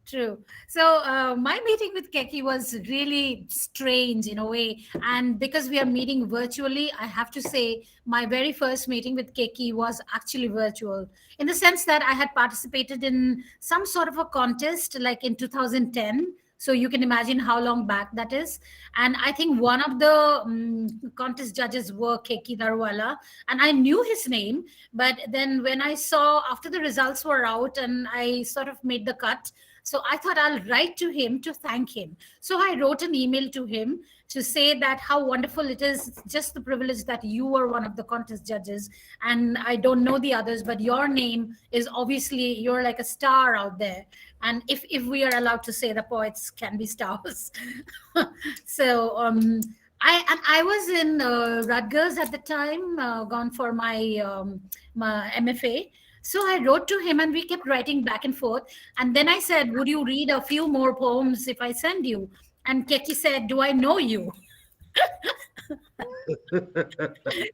True. So my meeting with Keki was really strange in a way, and because we are meeting virtually, I have to say my very first meeting with Keki was actually virtual, in the sense that I had participated in some sort of a contest like in 2010. So you can imagine how long back that is. And I think one of the contest judges were Keki Daruwalla, and I knew his name. But then when I saw after the results were out and I sort of made the cut, so I thought I'll write to him to thank him. So I wrote an email to him to say that how wonderful it is, just the privilege that you were one of the contest judges. And I don't know the others, but your name is obviously, you're like a star out there. And if we are allowed to say the poets can be stars. So I was in Rutgers at the time, gone for my MFA. So I wrote to him and we kept writing back and forth. And then I said, would you read a few more poems if I send you? And Keki said, do I know you?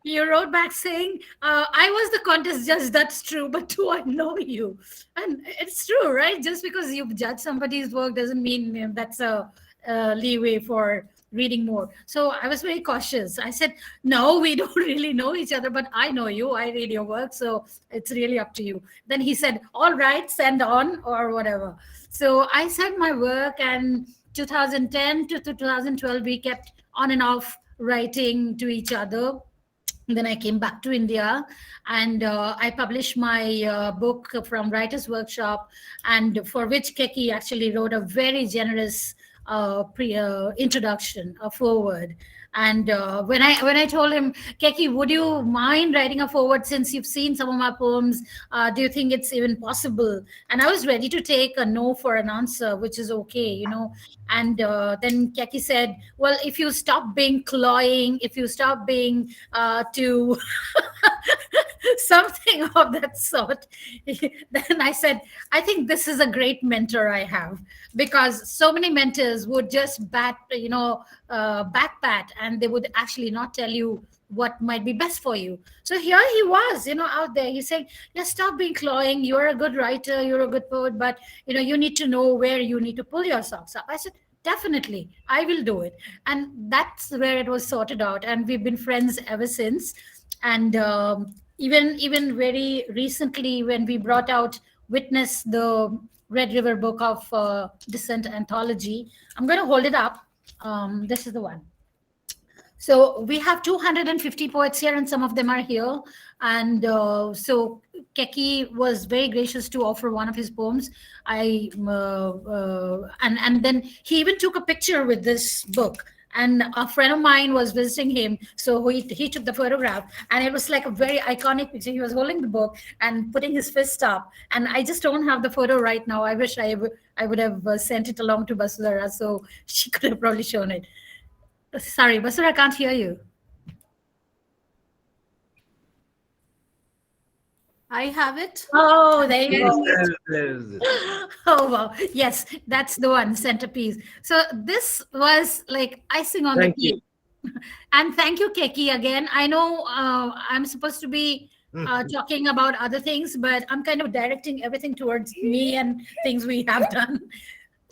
You wrote back saying, I was the contest judge, that's true, but do I know you? And it's true, right? Just because you've judged somebody's work doesn't mean that's a leeway for reading more. So I was very cautious. I said, no, we don't really know each other, but I know you. I read your work, so it's really up to you. Then he said, all right, send on or whatever. So I sent my work, and 2010 to 2012, we kept on and off writing to each other. Then I came back to India, and I published my book from Writers Workshop, and for which Keki actually wrote a very generous introduction, a foreword. And when I told him, Keki, would you mind writing a foreword since you've seen some of my poems? Do you think it's even possible? And I was ready to take a no for an answer, which is okay, you know. And then Keki said, well, if you stop being cloying, if you stop being too something of that sort, then I said, I think this is a great mentor I have, because so many mentors would just backpat, and they would actually not tell you what might be best for you. So here he was, out there. He's saying, yeah, stop being cloying. You're a good writer. You're a good poet, but, you need to know where you need to pull your socks up. I said, definitely, I will do it. And that's where it was sorted out. And we've been friends ever since. And even very recently, when we brought out Witness, the Red River book of Dissent anthology, I'm going to hold it up. This is the one. So we have 250 poets here, and some of them are here. And so Keki was very gracious to offer one of his poems. And then he even took a picture with this book. And a friend of mine was visiting him, so he took the photograph, and it was like a very iconic picture. He was holding the book and putting his fist up, and I just don't have the photo right now. I wish I would have sent it along to Basudhara, so she could have probably shown it. Sorry, Basudhara, I can't hear you. I have it. Oh, there you go. Yes. Oh, wow. Yes, that's the one, centerpiece. So this was like icing on the cake. And thank you, Keki, again. I know I'm supposed to be talking about other things, but I'm kind of directing everything towards me and things we have done.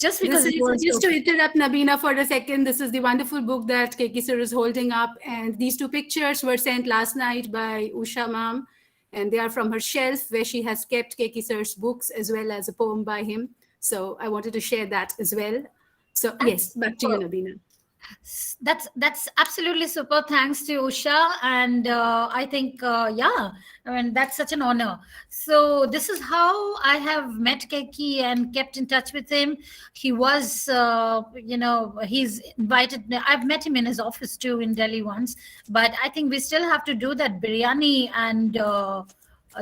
Just because just to interrupt Nabina for a second, this is the wonderful book that Keki sir is holding up. And these two pictures were sent last night by Usha ma'am. And they are from her shelf, where she has kept Keki sir's books as well as a poem by him. So I wanted to share that as well. So yes, back to you, Nabina. That's absolutely super. Thanks to Usha, and I think yeah, I mean that's such an honor. So this is how I have met Keki and kept in touch with him. He was, he's invited. I've met him in his office too in Delhi once, but I think we still have to do that biryani, and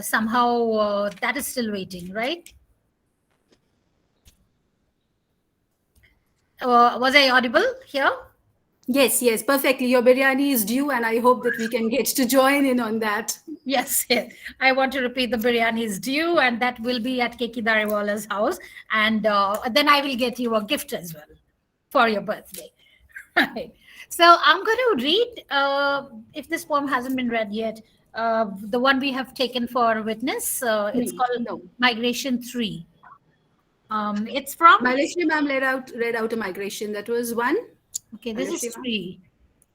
somehow that is still waiting, right? Was I audible here? Yes, yes, perfectly. Your biryani is due, and I hope that we can get to join in on that. Yes, yes. I want to repeat the biryani is due, and that will be at Keki Daruwalla's house. And then I will get you a gift as well for your birthday. Right. So I'm going to read, if this poem hasn't been read yet, the one we have taken for witness. It's called No. Migration 3. It's from. Malashri ma'am read out a migration. That was one. Okay, this Malashri is ma'am? 3.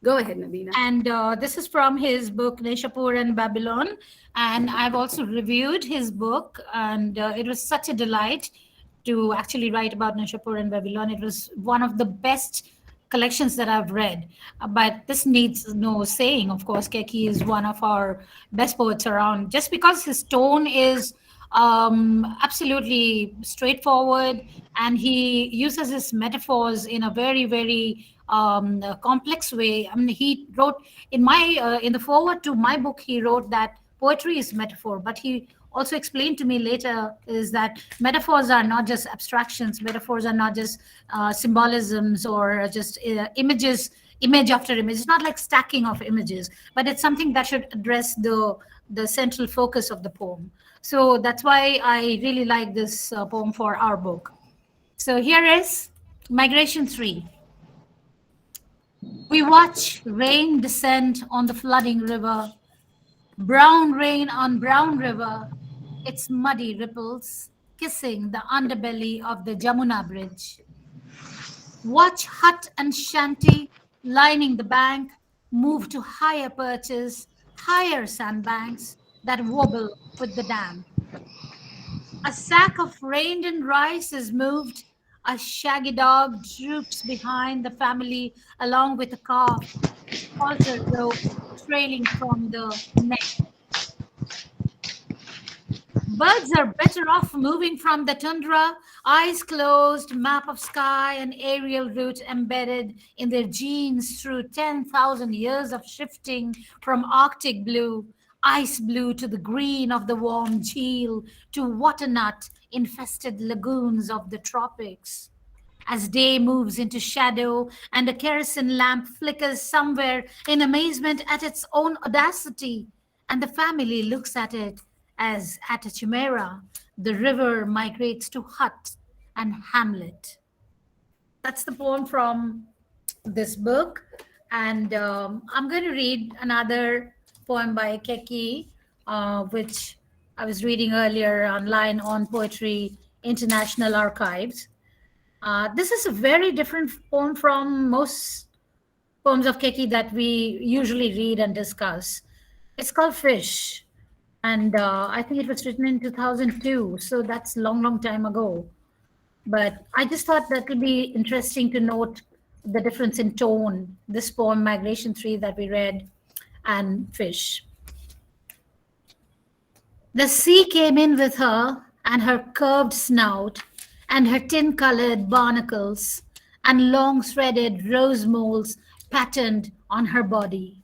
Go ahead, Nabina. And this is from his book Nishapur and Babylon, and I've also reviewed his book, and it was such a delight to actually write about Nishapur and Babylon. It was one of the best collections that I've read. But this needs no saying, of course. Keki is one of our best poets around, just because his tone is absolutely straightforward, and he uses his metaphors in a very, very complex way. I mean, he wrote in the foreword to my book, he wrote that poetry is metaphor, but he also explained to me later is that metaphors are not just abstractions. Metaphors are not just symbolisms or just images, image after image. It's not like stacking of images, but it's something that should address the central focus of the poem. So that's why I really like this poem for our book. So here is Migration 3. We watch rain descend on the flooding river, brown rain on brown river, its muddy ripples kissing the underbelly of the Jamuna Bridge. Watch hut and shanty lining the bank move to higher perches, higher sandbanks that wobble with the damp. A sack of rained-in rice is moved. A shaggy dog droops behind the family along with a calf, its halter rope trailing from the neck. Birds are better off moving from the tundra, eyes closed, map of sky and aerial route embedded in their genes through 10,000 years of shifting from Arctic blue, ice blue to the green of the warm Geel, to water-nut infested lagoons of the tropics. As day moves into shadow and a kerosene lamp flickers somewhere in amazement at its own audacity, and the family looks at it as at a chimera, the river migrates to hut and hamlet. That's the poem from this book. And I'm going to read another poem by Keki, which I was reading earlier online on Poetry International Archives. This is a very different poem from most poems of Keki that we usually read and discuss. It's called Fish, and I think it was written in 2002, so that's long time ago. But I just thought that would be interesting to note the difference in tone, this poem Migration 3 that we read, and Fish. The sea came in with her and her curved snout and her tin-colored barnacles and long threaded rose moles patterned on her body.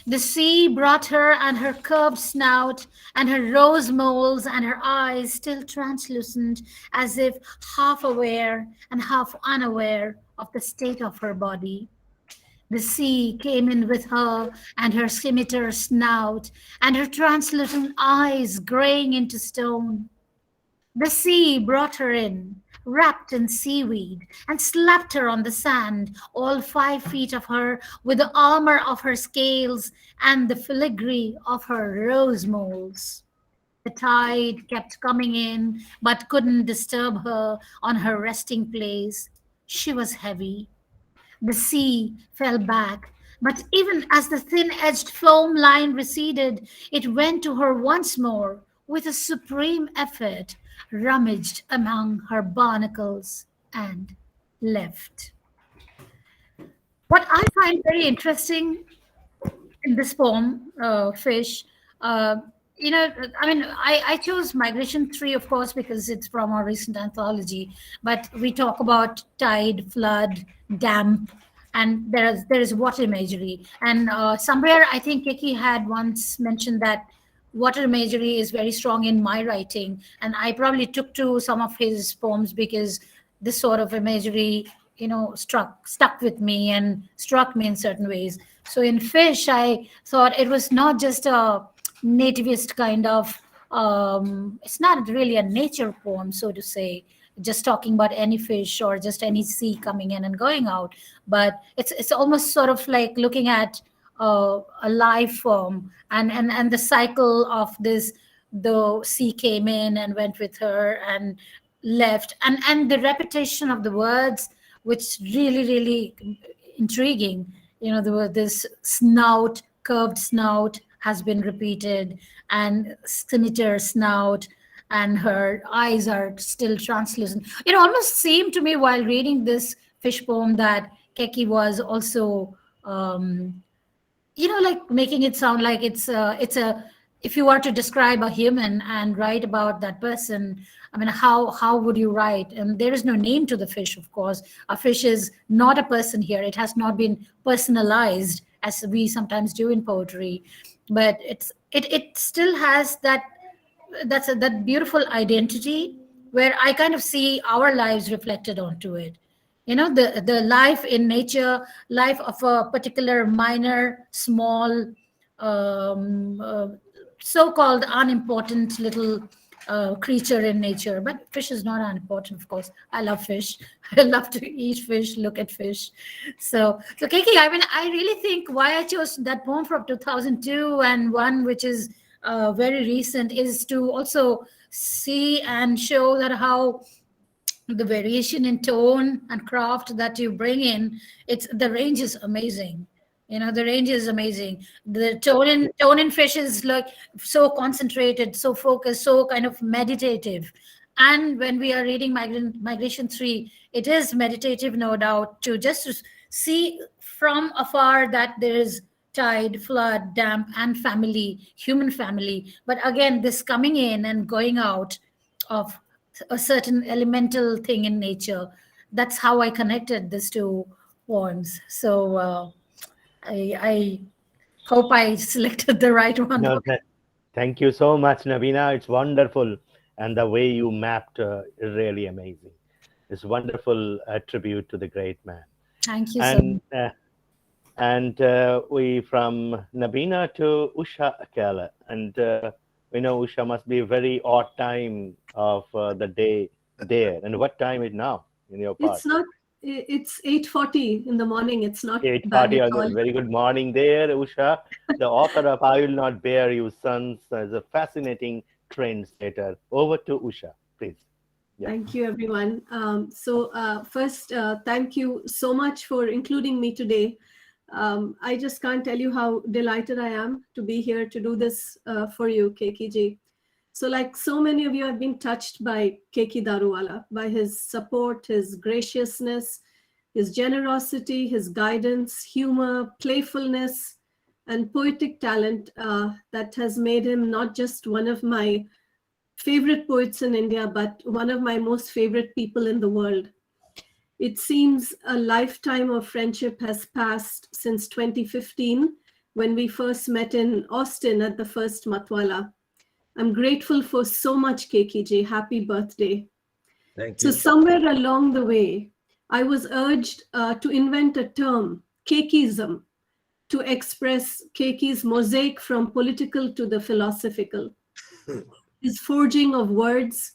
The sea brought her and her curved snout and her rose moles and her eyes still translucent, as if half aware and half unaware of the state of her body. The sea came in with her and her scimitar snout and her translucent eyes graying into stone. The sea brought her in, wrapped in seaweed, and slapped her on the sand, all 5 feet of her, with the armor of her scales and the filigree of her rose moles. The tide kept coming in, but couldn't disturb her on her resting place. She was heavy. The sea fell back, but even as the thin-edged foam line receded, it went to her once more with a supreme effort, rummaged among her barnacles and left. What I find very interesting in this poem, Fish, uh, I mean, I chose Migration 3, of course, because it's from our recent anthology, but we talk about tide, flood, damp, and there is water imagery. And somewhere I think Keki had once mentioned that water imagery is very strong in my writing, and I probably took to some of his poems because this sort of imagery, stuck with me and struck me in certain ways. So in Fish, I thought it was not just a nativist kind of, it's not really a nature poem, so to say, just talking about any fish or just any sea coming in and going out, but it's almost sort of like looking at a life form, and the cycle of this. The sea came in and went with her and left, and the repetition of the words, which really intriguing. There were this snout, curved snout has been repeated, and scimitar snout, and her eyes are still translucent. It almost seemed to me while reading this fish poem that Keki was also, like making it sound like it's a if you were to describe a human and write about that person, I mean, how would you write? And there is no name to the fish, of course. A fish is not a person here. It has not been personalized as we sometimes do in poetry, but it still has that beautiful identity where I kind of see our lives reflected onto it. The life in nature, life of a particular minor, small, um, so-called unimportant little creature in nature. But fish is not unimportant, of course. I love fish. I love to eat fish, look at fish. So Keki, I mean, I really think why I chose that poem from 2002 and one which is very recent is to also see and show that how the variation in tone and craft that you bring in, it's the range is amazing. The range is amazing. The tone in fish is like so concentrated, so focused, so kind of meditative. And when we are reading Migration 3, it is meditative, no doubt, to just to see from afar that there is tide, flood, damp, and family, human family. But again, this coming in and going out of a certain elemental thing in nature. That's how I connected these two poems. So I hope I selected the right one. No, thank you so much, Nabina. It's wonderful. And the way you mapped is really amazing. It's wonderful tribute to the great man. Thank you so And much. we from Nabina to Usha Akella. And we know Usha must be a very odd time of the day there. And what time is now in your part? It's not. It's 8:40 in the morning. It's not bad 8:40. at all. Very good morning there, Usha. The author of I Will Not Bear You Sons is a fascinating trendsetter. Over to Usha, please. Yeah. Thank you, everyone. First, thank you so much for including me today. I just can't tell you how delighted I am to be here to do this for you, Keki ji. So like so many of you have been touched by Keki Daruwalla, by his support, his graciousness, his generosity, his guidance, humor, playfulness, and poetic talent that has made him not just one of my favorite poets in India, but one of my most favorite people in the world. It seems a lifetime of friendship has passed since 2015, when we first met in Austin at the first Matwala. I'm grateful for so much, Keki ji. Happy birthday. Thank So you. somewhere along the way, I was urged to invent a term, Kekism, to express Keki's mosaic from political to the philosophical. His forging of words,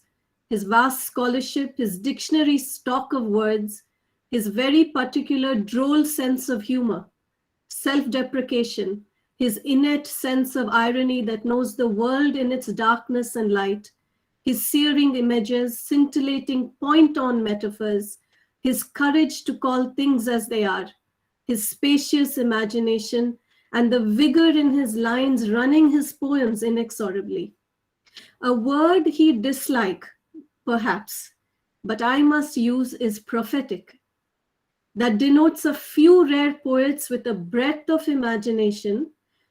his vast scholarship, his dictionary stock of words, his very particular droll sense of humor, self-deprecation, his innate sense of irony that knows the world in its darkness and light, his searing images, scintillating point-on metaphors, his courage to call things as they are, his spacious imagination, and the vigor in his lines running his poems inexorably. A word he'd dislike, perhaps, but I must use is prophetic. that denotes a few rare poets with a breadth of imagination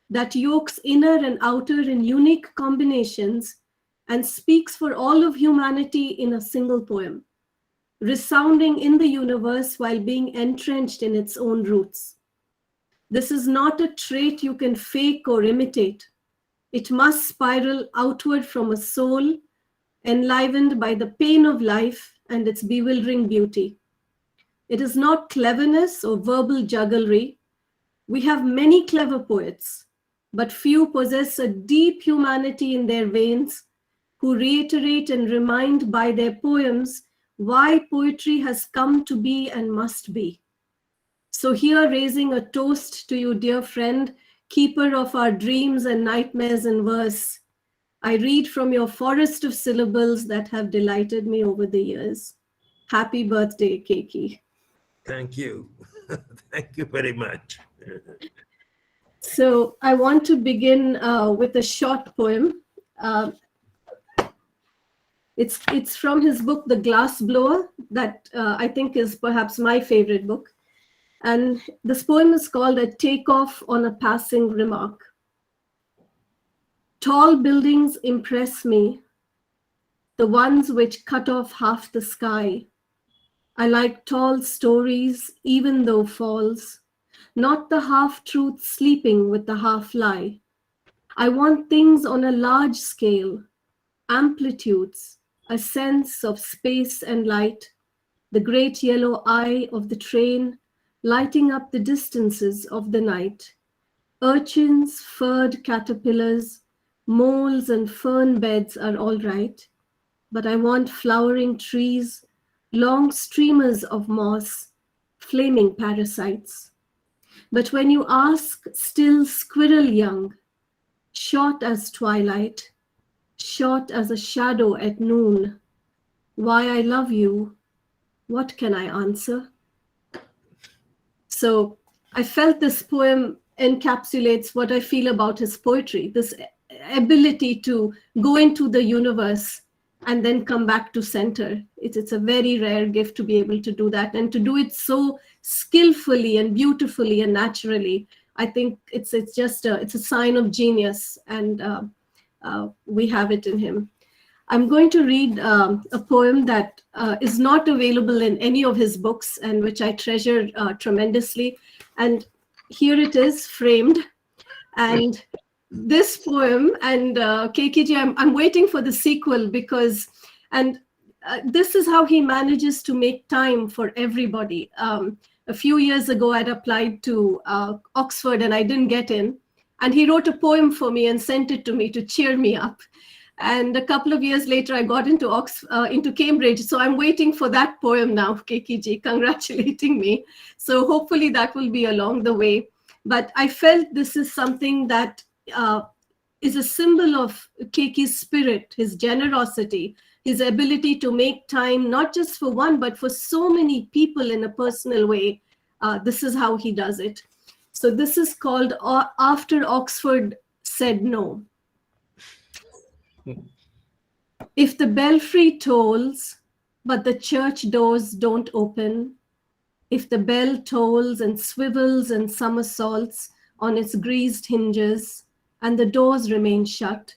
that yokes inner and outer in unique combinations and speaks for all of humanity in a single poem, resounding in the universe while being entrenched in its own roots. This is not a trait you can fake or imitate. It must spiral outward from a soul enlivened by the pain of life and its bewildering beauty. It is not cleverness or verbal jugglery. We have many clever poets, but few possess a deep humanity in their veins who reiterate and remind by their poems why poetry has come to be and must be. So here, raising a toast to you, dear friend, keeper of our dreams and nightmares in verse, I read from your forest of syllables that have delighted me over the years. Happy birthday, Keki. Thank you. Thank you very much. So I want to begin with a short poem. It's from his book, The Glass Blower, that I think is perhaps my favorite book. And this poem is called A Takeoff on a Passing Remark. Tall buildings impress me, the ones which cut off half the sky. I like tall stories, even though false, not the half-truth sleeping with the half-lie. I want things on a large scale, amplitudes, a sense of space and light, the great yellow eye of the train lighting up the distances of the night. Urchins, furred caterpillars, moles and fern beds are all right, but I want flowering trees, long streamers of moss, flaming parasites. But when you ask, still squirrel young, short as twilight, short as a shadow at noon, why I love you, what can I answer? So I felt this poem encapsulates what I feel about his poetry, this ability to go into the universe and then come back to center. It's a very rare gift to be able to do that, and to do it so skillfully and beautifully and naturally. I think it's a sign of genius, and we have it in him. I'm going to read a poem that is not available in any of his books and which I treasure tremendously. And here it is, framed. And this poem, and Keki, I'm waiting for the sequel because, this is how he manages to make time for everybody. A few years ago, I'd applied to Oxford and I didn't get in. And he wrote a poem for me and sent it to me to cheer me up. And a couple of years later, I got into Cambridge. So I'm waiting for that poem now, Keki, congratulating me. So hopefully that will be along the way. But I felt this is something that is a symbol of Keki's spirit, his generosity, his ability to make time, not just for one, but for so many people in a personal way. This is how he does it. So this is called After Oxford Said No. If the belfry tolls, but the church doors don't open, if the bell tolls and swivels and somersaults on its greased hinges, and the doors remain shut,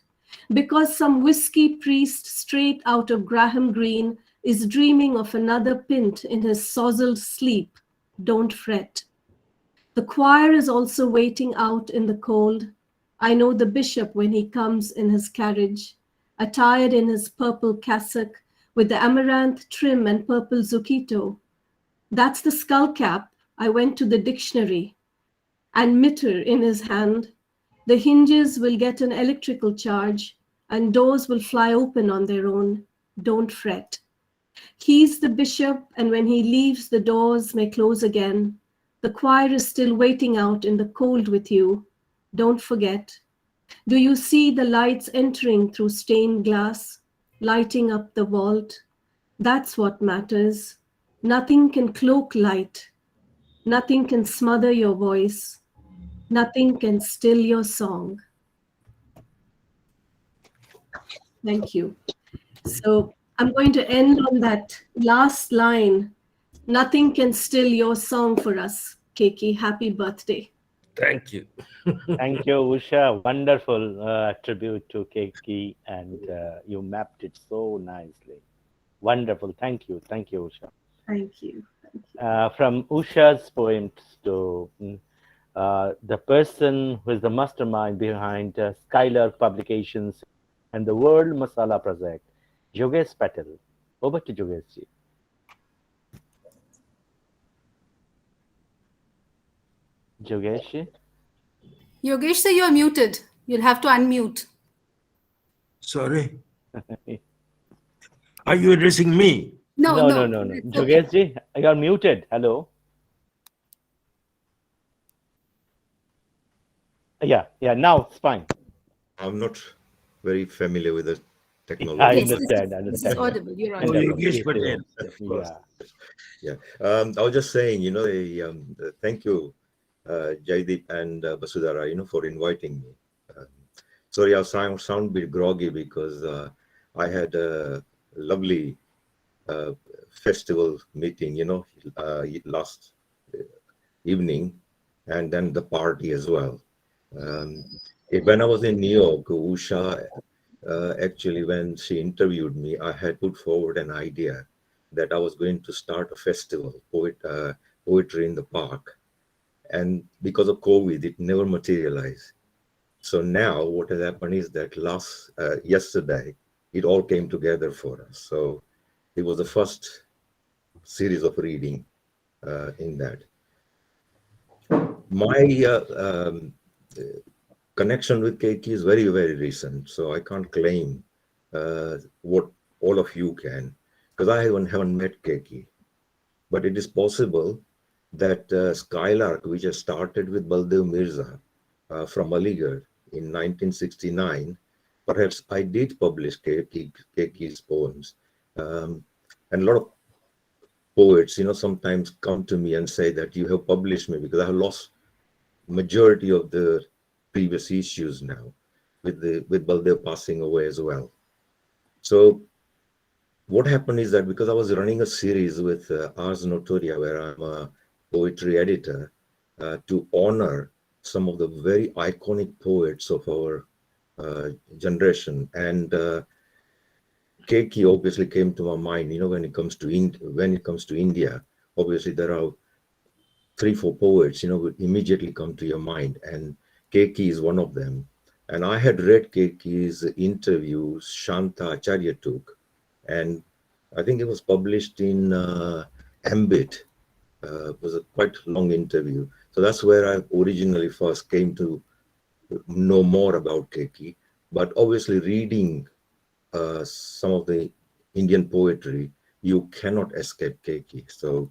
because some whiskey priest straight out of Graham Greene is dreaming of another pint in his sozzled sleep, don't fret. The choir is also waiting out in the cold. I know the bishop when he comes in his carriage, attired in his purple cassock with the amaranth trim and purple zucchetto. That's the skull cap. I went to the dictionary. And mitre in his hand. The hinges will get an electrical charge and doors will fly open on their own. Don't fret. He's the bishop, and when he leaves, the doors may close again. The choir is still waiting out in the cold with you. Don't forget. Do you see the lights entering through stained glass, lighting up the vault? That's what matters. Nothing can cloak light. Nothing can smother your voice. Nothing can still your song. Thank you. So I'm going to end on that last line, Nothing can still your song for us, Keki. Happy birthday. Thank you. Thank you, Usha. Wonderful tribute to Keki, and you mapped it so nicely. Wonderful. Thank you. Thank you, Usha. Thank you. Thank you. From Usha's poems to the person who is the mastermind behind Skylark Publications and the World Masala Project, Yogesh Patel. Over to Yogesh ji. Yogesh ji? Yogesh, sir, you're muted. You'll have to unmute. Sorry. Are you addressing me? No. No. Yogesh ji, you're muted. Hello. Yeah, now it's fine. I'm not very familiar with the technology. I Yes, understand. this is audible. You're Oh, audible. Yogesh Patel. Of course. Yeah. I was just saying, thank you, Jaydeep and Basudhara, for inviting me. Sorry, I sound a bit groggy because I had a lovely festival meeting, last evening, and then the party as well. When I was in New York, Usha, actually, when she interviewed me, I had put forward an idea that I was going to start a festival, Poetry in the Park. And because of COVID, it never materialized. So now what has happened is that yesterday, it all came together for us. So it was the first series of reading in that. My connection with Keki is very, very recent. So I can't claim what all of you can, because I haven't met Keki. But it is possible that Skylark, which has started with Baldev Mirza from Aligarh in 1969, perhaps I did publish Keki's poems. And a lot of poets, sometimes come to me and say that you have published me, because I have lost majority of the previous issues now, with Baldev passing away as well. So what happened is that because I was running a series with Ars Notoria, where I'm a poetry editor, to honor some of the very iconic poets of our generation, and Keki obviously came to my mind. When it comes to India, obviously there are 3-4 poets, would immediately come to your mind, and Keki is one of them. And I had read Keki's interview Shanta Acharya took, and I think it was published in Ambit. It was a quite long interview. So that's where I originally first came to know more about Keki. But obviously reading some of the Indian poetry, you cannot escape Keki. So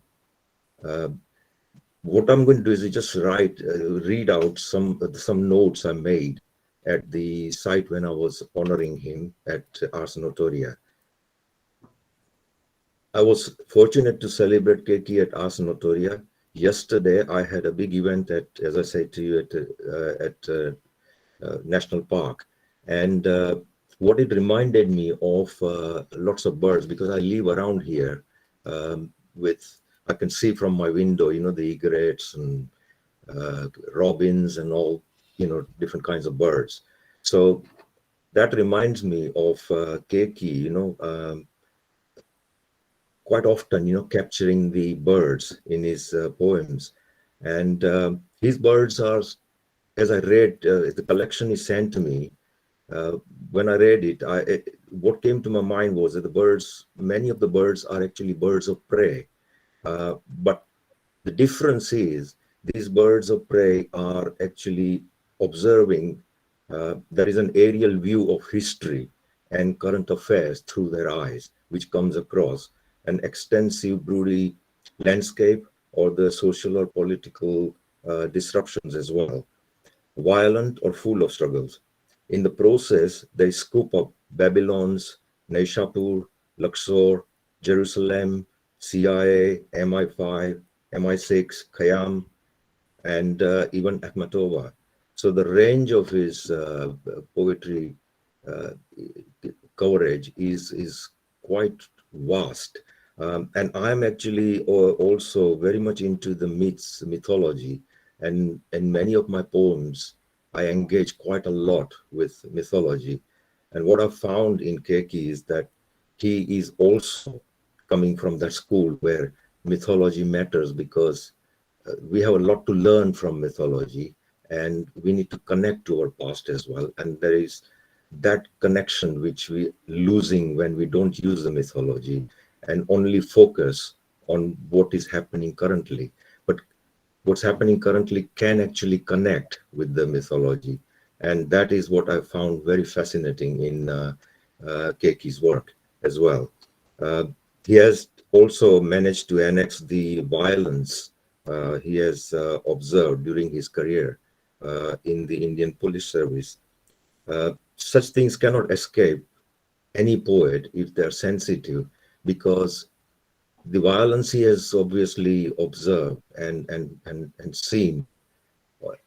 what I'm going to do is just read out some notes I made at the site when I was honoring him at Ars Notoria. I was fortunate to celebrate Keki at Ars Notoria. Yesterday, I had a big event as I said to you, at National Park. And what it reminded me of lots of birds, because I live around here I can see from my window, the egrets and robins and all, different kinds of birds. So that reminds me of Keki, quite often, capturing the birds in his poems. And his birds are, as I read, the collection he sent to me, when I read it, what came to my mind was that many of the birds are actually birds of prey. But the difference is these birds of prey are actually observing, there is an aerial view of history and current affairs through their eyes, which comes across an extensive broody landscape or the social or political disruptions as well, violent or full of struggles. In the process, they scoop up Babylon's Nishapur, Luxor, Jerusalem, CIA, MI5, MI6, Khayyam, and even Akhmatova. So the range of his poetry coverage is quite vast. And I'm actually also very much into the myths, mythology, and in many of my poems, I engage quite a lot with mythology. And what I've found in Keki is that he is also coming from that school where mythology matters, because we have a lot to learn from mythology, and we need to connect to our past as well. And there is that connection which we losing when we don't use the mythology and only focus on what is happening currently. But what's happening currently can actually connect with the mythology, and that is what I found very fascinating in Keki's work as well. Uh, he has also managed to annex the violence he has observed during his career in the Indian police service. Such things cannot escape any poet if they're sensitive, because the violence he has obviously observed and seen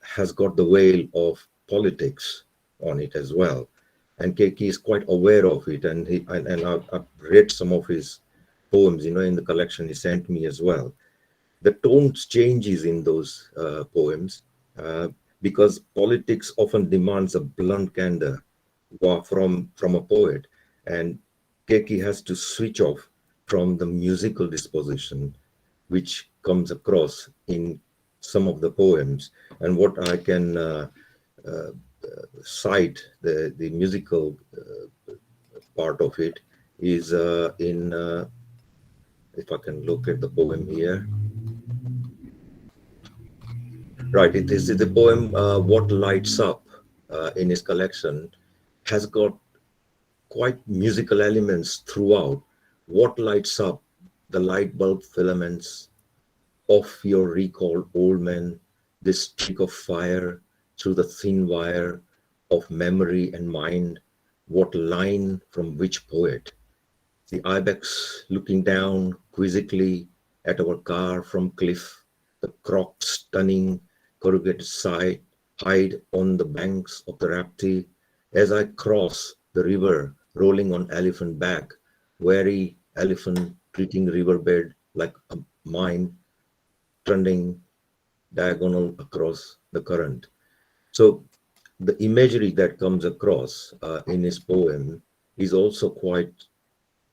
has got the veil of politics on it as well. And Keki is quite aware of it, and I've read some of his poems, in the collection he sent me as well. The tone changes in those poems, because politics often demands a blunt candor from a poet, and Keki has to switch off from the musical disposition which comes across in some of the poems. And what I can uh, cite, the musical part of it, is in if I can look at the poem here. Right, it is the poem What Lights Up in his collection has got quite musical elements throughout. What lights up the light bulb filaments of your recall, old man, this streak of fire through the thin wire of memory and mind? What line from which poet? The ibex looking down quizzically at our car from cliff, the croc's stunning corrugated side hide on the banks of the Rapti as I cross the river rolling on elephant back, wary elephant treating riverbed like a mine trending diagonal across the current. So the imagery that comes across in his poem is also quite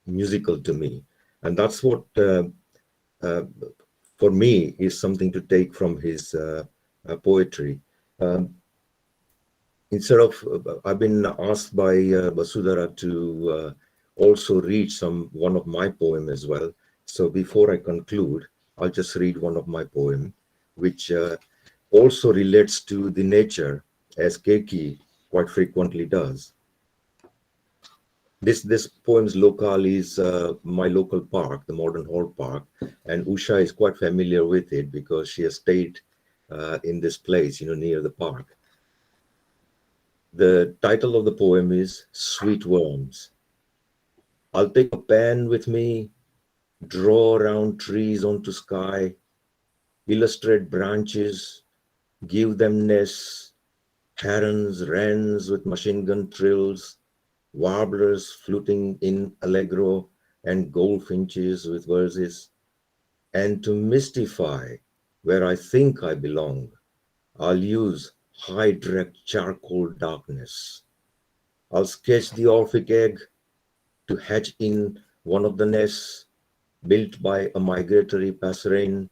musical to me, and that's what uh, for me is something to take from his poetry. Um, Instead of I've been asked by Basudhara to also read one of my poem as well. So before I conclude, I'll just read one of my poem, which also relates to the nature, as Keki quite frequently does. This poem's locale is my local park, the Modern Hall Park, and Usha is quite familiar with it because she has stayed in this place, near the park. The title of the poem is Sweet Worms. I'll take a pen with me, draw around trees onto sky, illustrate branches, give them nests, herons, wrens with machine gun trills, warblers fluting in allegro, and goldfinches with verses. And to mystify where I think I belong, I'll use high direct charcoal darkness. I'll sketch the Orphic egg to hatch in one of the nests built by a migratory passerine.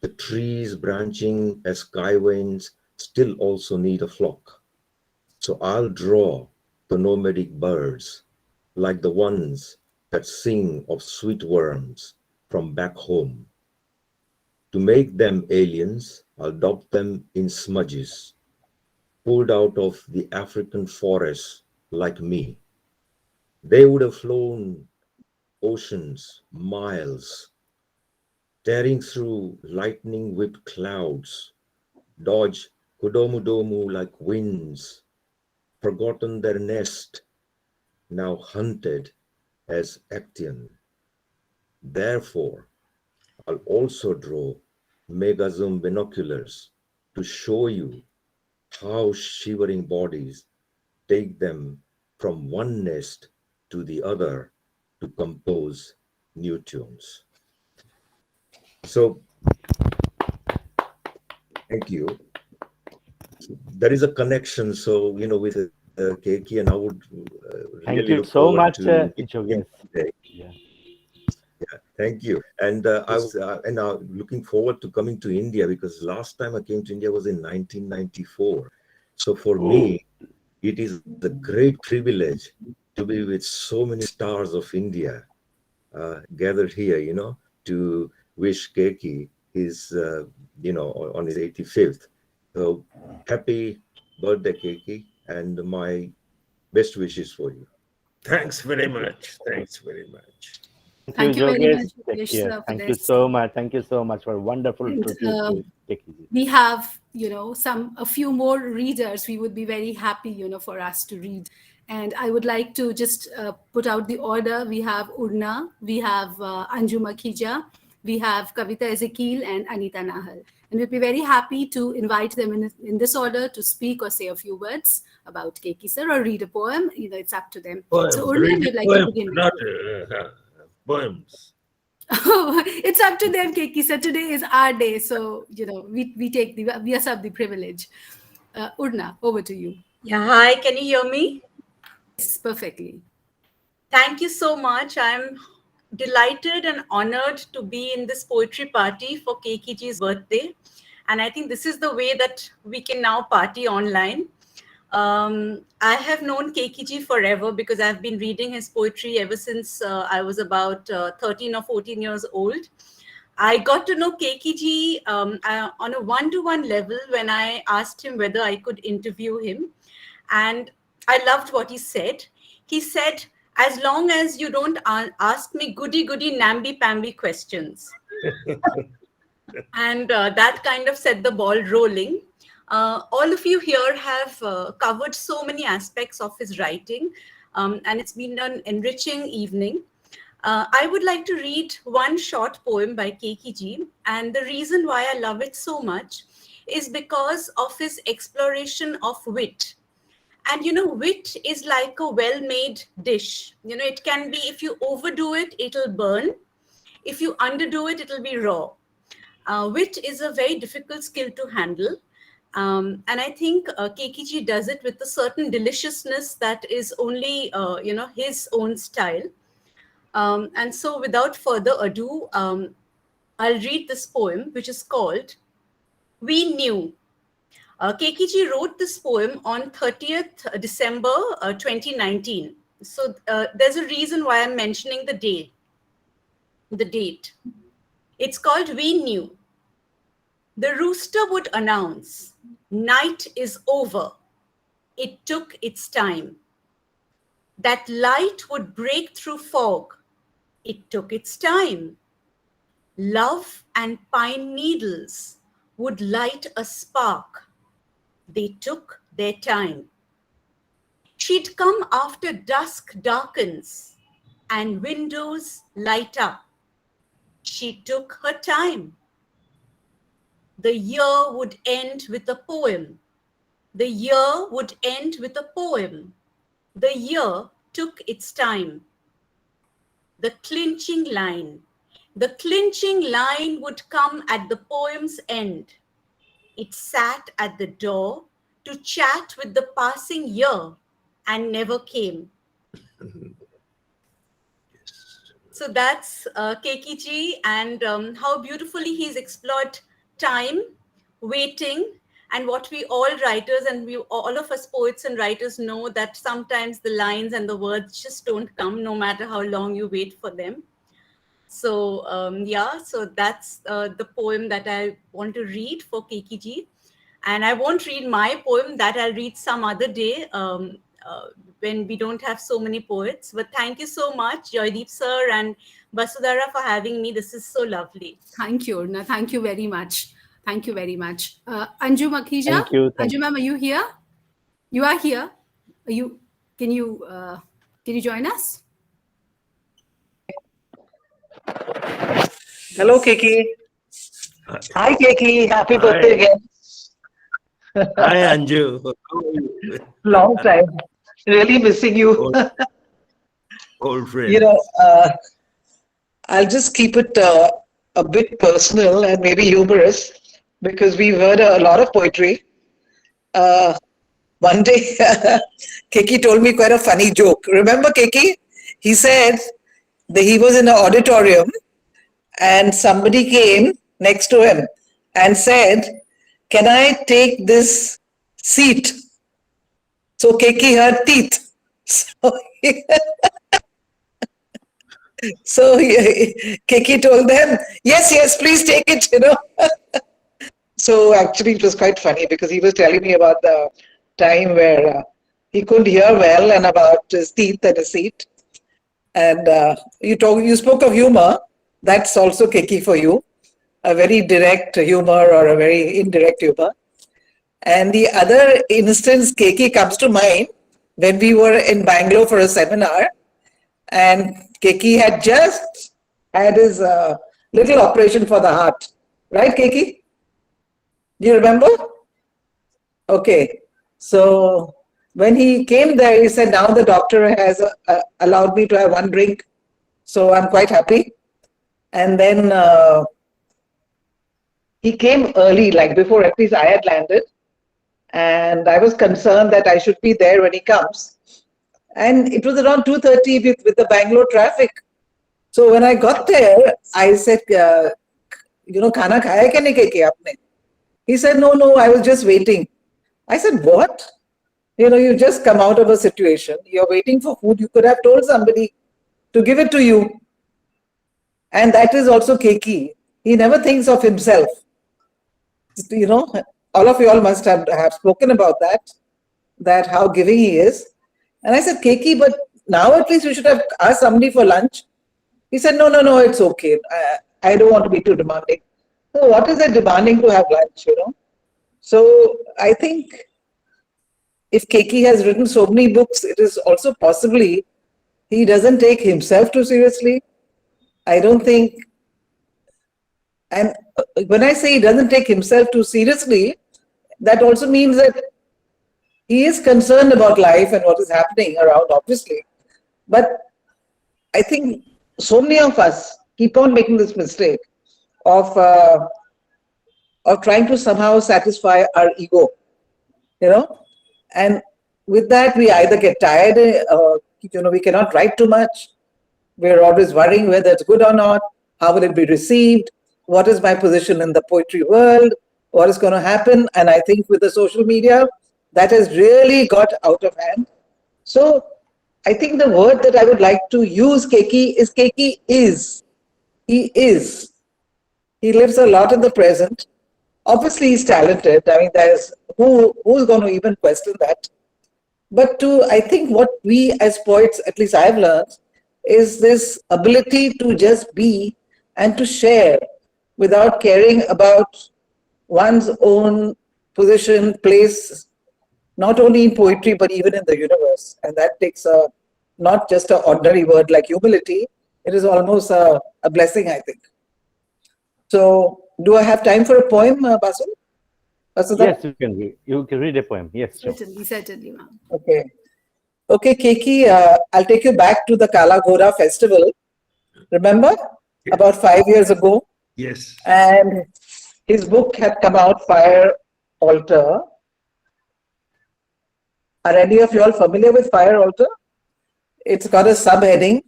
The trees branching as sky veins still also need a flock. So I'll draw the nomadic birds like the ones that sing of sweet worms from back home. To make them aliens, I'll dub them in smudges, pulled out of the African forest like me. They would have flown oceans, miles, tearing through lightning whipped clouds, dodge Kodomodomo like winds, forgotten their nest, now hunted as Actian. Therefore, I'll also draw mega zoom binoculars to show you how shivering bodies take them from one nest to the other to compose new tunes. So, thank you. There is a connection, so with Keki, and I would Thank really you look so forward much, to Yogesh. today. Yeah. Yeah, thank you. And I was looking forward to coming to India, because last time I came to India was in 1994. So for me, it is a great privilege to be with so many stars of India gathered here, to wish Keki his, on his 85th. So happy birthday, Keki, and my best wishes for you. Thanks very much. Thanks very much. Thank you very Yogesh. much, Take Yogesh, care. sir, for Thank you this. so much. Thank you so much for a wonderful And, tribute to Keki. we have, a few more readers. We would be very happy, for us to read. And I would like to just put out the order. We have Urna, we have Anju Makhija, we have Kavita, Ezekiel, and Anita Nahal. And we'd be very happy to invite them in this order to speak or say a few words about Keki sir, or read a poem. It's up to them. So Urna, Read we'd like poem, to begin. not poems. It's up to them, Keki sir. Today is our day, so we accept the privilege. Urna, over to you. Yeah, hi, can you hear me? Yes, perfectly. Thank you so much. I'm delighted and honored to be in this poetry party for Keki ji's birthday. And I think this is the way that we can now party online. I have known Keki ji forever because I've been reading his poetry ever since I was about 13 or 14 years old. I got to know Keki ji on a one-to-one level when I asked him whether I could interview him. And I loved what he said. He said, as long as you don't ask me goody-goody, namby-pamby questions. And that kind of set the ball rolling. All of you here have covered so many aspects of his writing, and it's been an enriching evening. I would like to read one short poem by Keki ji, and the reason why I love it so much is because of his exploration of wit. And wit is like a well-made dish. It can be, if you overdo it, it'll burn. If you underdo it, it'll be raw. Wit is a very difficult skill to handle. And I think Keki ji does it with a certain deliciousness that is only, his own style. And so without further ado, I'll read this poem, which is called We Knew. Keki ji wrote this poem on 30th December 2019. So there's a reason why I'm mentioning the date. It's called We Knew. The rooster would announce, night is over. It took its time. That light would break through fog. It took its time. Love and pine needles would light a spark. They took their time. She'd come after dusk darkens and windows light up. She took her time. The year would end with a poem. The year would end with a poem. The year took its time. The clinching line would come at the poem's end. It sat at the door to chat with the passing year and never came. So that's Keki ji, and how beautifully he's explored time, waiting, and what we all writers and all of us poets and writers know, that sometimes the lines and the words just don't come no matter how long you wait for them. So so that's the poem that I want to read for Keki ji. And I won't read my poem, that I'll read some other day when we don't have so many poets. But thank you so much, Jaydeep sir and Basudhara, for having me. This is so lovely. Thank you, Urna. Thank you very much. Thank you very much. Anju Makhija. Thank you. Anju ma'am, are you here? You are here. Can you join us? Hello, Keki. Hi, Keki. Happy birthday again. Hi, Anju. How are you? Long time. Really missing you. Old friend. I'll just keep it a bit personal and maybe humorous because we've heard a lot of poetry. One day, Keki told me quite a funny joke. Remember, Keki? He said that he was in an auditorium and somebody came next to him and said, "Can I take this seat?" So Keki heard teeth. So Keki told them, yes, please take it, So actually it was quite funny because he was telling me about the time where he couldn't hear well and about his teeth and his seat. And you spoke of humor. That's also Keki for you. A very direct humor or a very indirect humor. And the other instance, Keki, comes to mind when we were in Bangalore for a seminar. And Keki had just had his little operation for the heart. Right, Keki? Do you remember? Okay. So when he came there, he said, now the doctor has allowed me to have one drink. So I'm quite happy. And then he came early, like before at least I had landed. And I was concerned that I should be there when he comes. And it was around 2:30 with the Bangalore traffic. So when I got there, I said, khana khaya kya nahi Keki aapne? He said, no, I was just waiting. I said, what? You just come out of a situation. You're waiting for food. You could have told somebody to give it to you. And that is also Keki. He never thinks of himself. All of you all must have spoken about that how giving he is. And I said, Keki, but now at least we should have asked somebody for lunch. He said, no, it's okay. I don't want to be too demanding. So what is it demanding to have lunch, So I think if Keki has written so many books, it is also possibly he doesn't take himself too seriously. I don't think, and when I say he doesn't take himself too seriously, that also means that he is concerned about life and what is happening around, obviously. But I think so many of us keep on making this mistake of trying to somehow satisfy our ego, And with that, we either get tired, we cannot write too much. We're always worrying whether it's good or not. How will it be received? What is my position in the poetry world? What is going to happen? And I think with the social media, that has really got out of hand. So I think the word that I would like to use, Keki is. He is. He lives a lot in the present. Obviously, he's talented. I mean, there's who's going to even question that? But I think what we as poets, at least I've learned, is this ability to just be and to share without caring about one's own position, place, not only in poetry, but even in the universe. And that takes not just an ordinary word like humility. It is almost a blessing, I think. So, do I have time for a poem, Basu? Yes, you can read a poem. Yes, sure. Certainly, ma'am. Okay, Keki, I'll take you back to the Kala Ghora festival. Remember? Yeah. About 5 years ago. Yes. And his book had come out, Fire Altar. Are any of you all familiar with Fire Altar? It's got a subheading,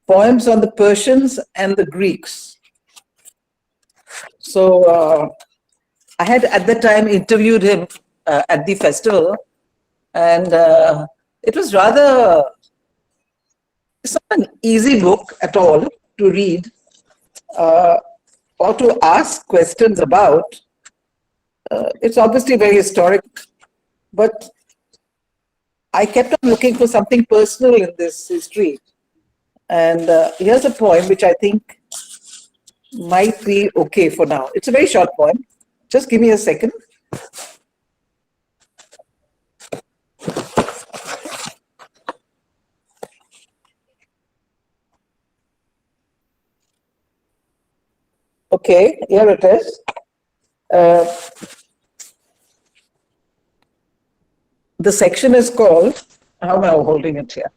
Poems on the Persians and the Greeks. So I had at the time interviewed him at the festival, and it was rather, it's not an easy book at all to read or to ask questions about. It's obviously very historic, but I kept on looking for something personal in this history. And here's a poem which I think might be okay for now. It's a very short poem. Just give me a second. Okay, here it is. The section is called, how am I holding it here?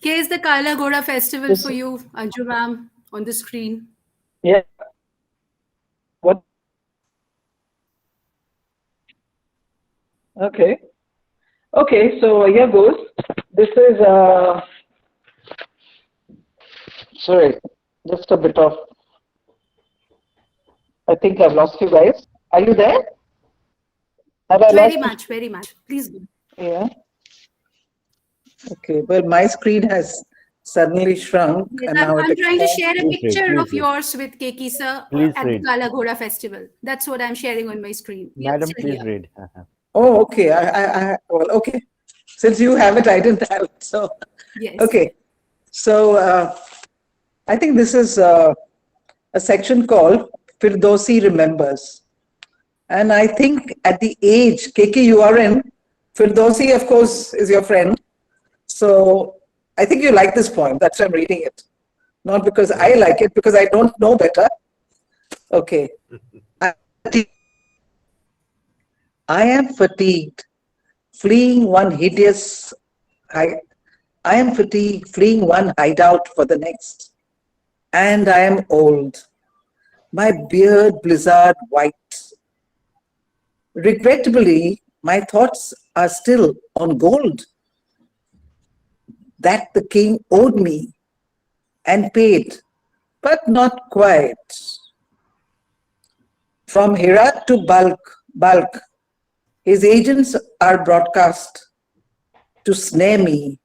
Here's the Kala Ghora festival for you, Anju ma'am. on the screen. Yeah. What? Okay. Okay, so here goes. This is, sorry, just a bit of, I think I've lost you guys. Are you there? Have I Very lost much, very much. Please go. you? Yeah. Okay, well, my screen has suddenly shrunk Yes, and now it I'm trying to expands. share a Please read, picture please of read. yours with Keki sir Please at the read. Kala Ghoda festival. That's what I'm sharing on my screen. We are Madam, still please here. read. Oh, okay. Well, okay. Since you have it, I didn't have it. So, Yes. okay. So, I think this is a section called Firdausi Remembers. And I think at the age, Keki, you are in, Firdausi, of course, is your friend. So I think you like this poem. That's why I'm reading it. Not because I like it, because I don't know better. Okay. I am fatigued, fleeing one hideous, I am fatigued, fleeing one hideout for the next. And I am old, my beard blizzard white. Regrettably, my thoughts are still on gold that the king owed me and paid, but not quite. From Herat to Balk, his agents are broadcast to snare me.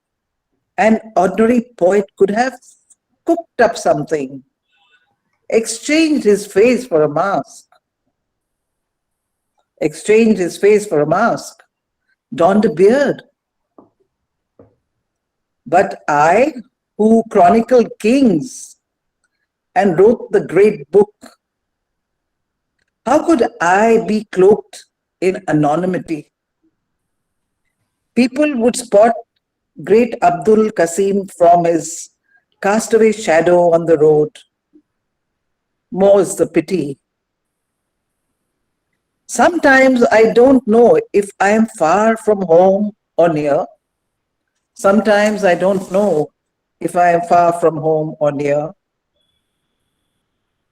An ordinary poet could have cooked up something, exchanged his face for a mask, donned a beard. But I, who chronicled kings and wrote the great book, how could I be cloaked in anonymity? People would spot great Abdul Qasim from his castaway shadow on the road. More's the pity. Sometimes I don't know if I am far from home or near. Sometimes I don't know if I am far from home or near.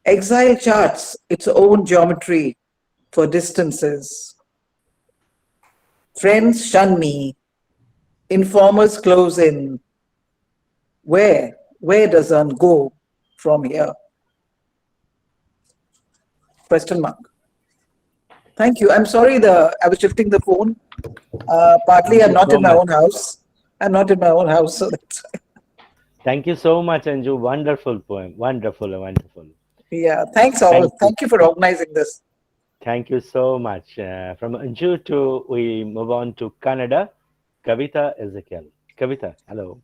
Exile charts its own geometry for distances. Friends shun me. Informers close in. Where does one go from here? Question mark. Thank you. I'm sorry I was shifting the phone. Partly I'm not in my own house. I'm not in my own house, so that's why. Thank you so much, Anju. Wonderful poem. Wonderful, wonderful. Yeah, thanks all. Thank you for organizing this. Thank you so much. From Anju we move on to Canada. Kavita Ezekiel. Kavita, hello.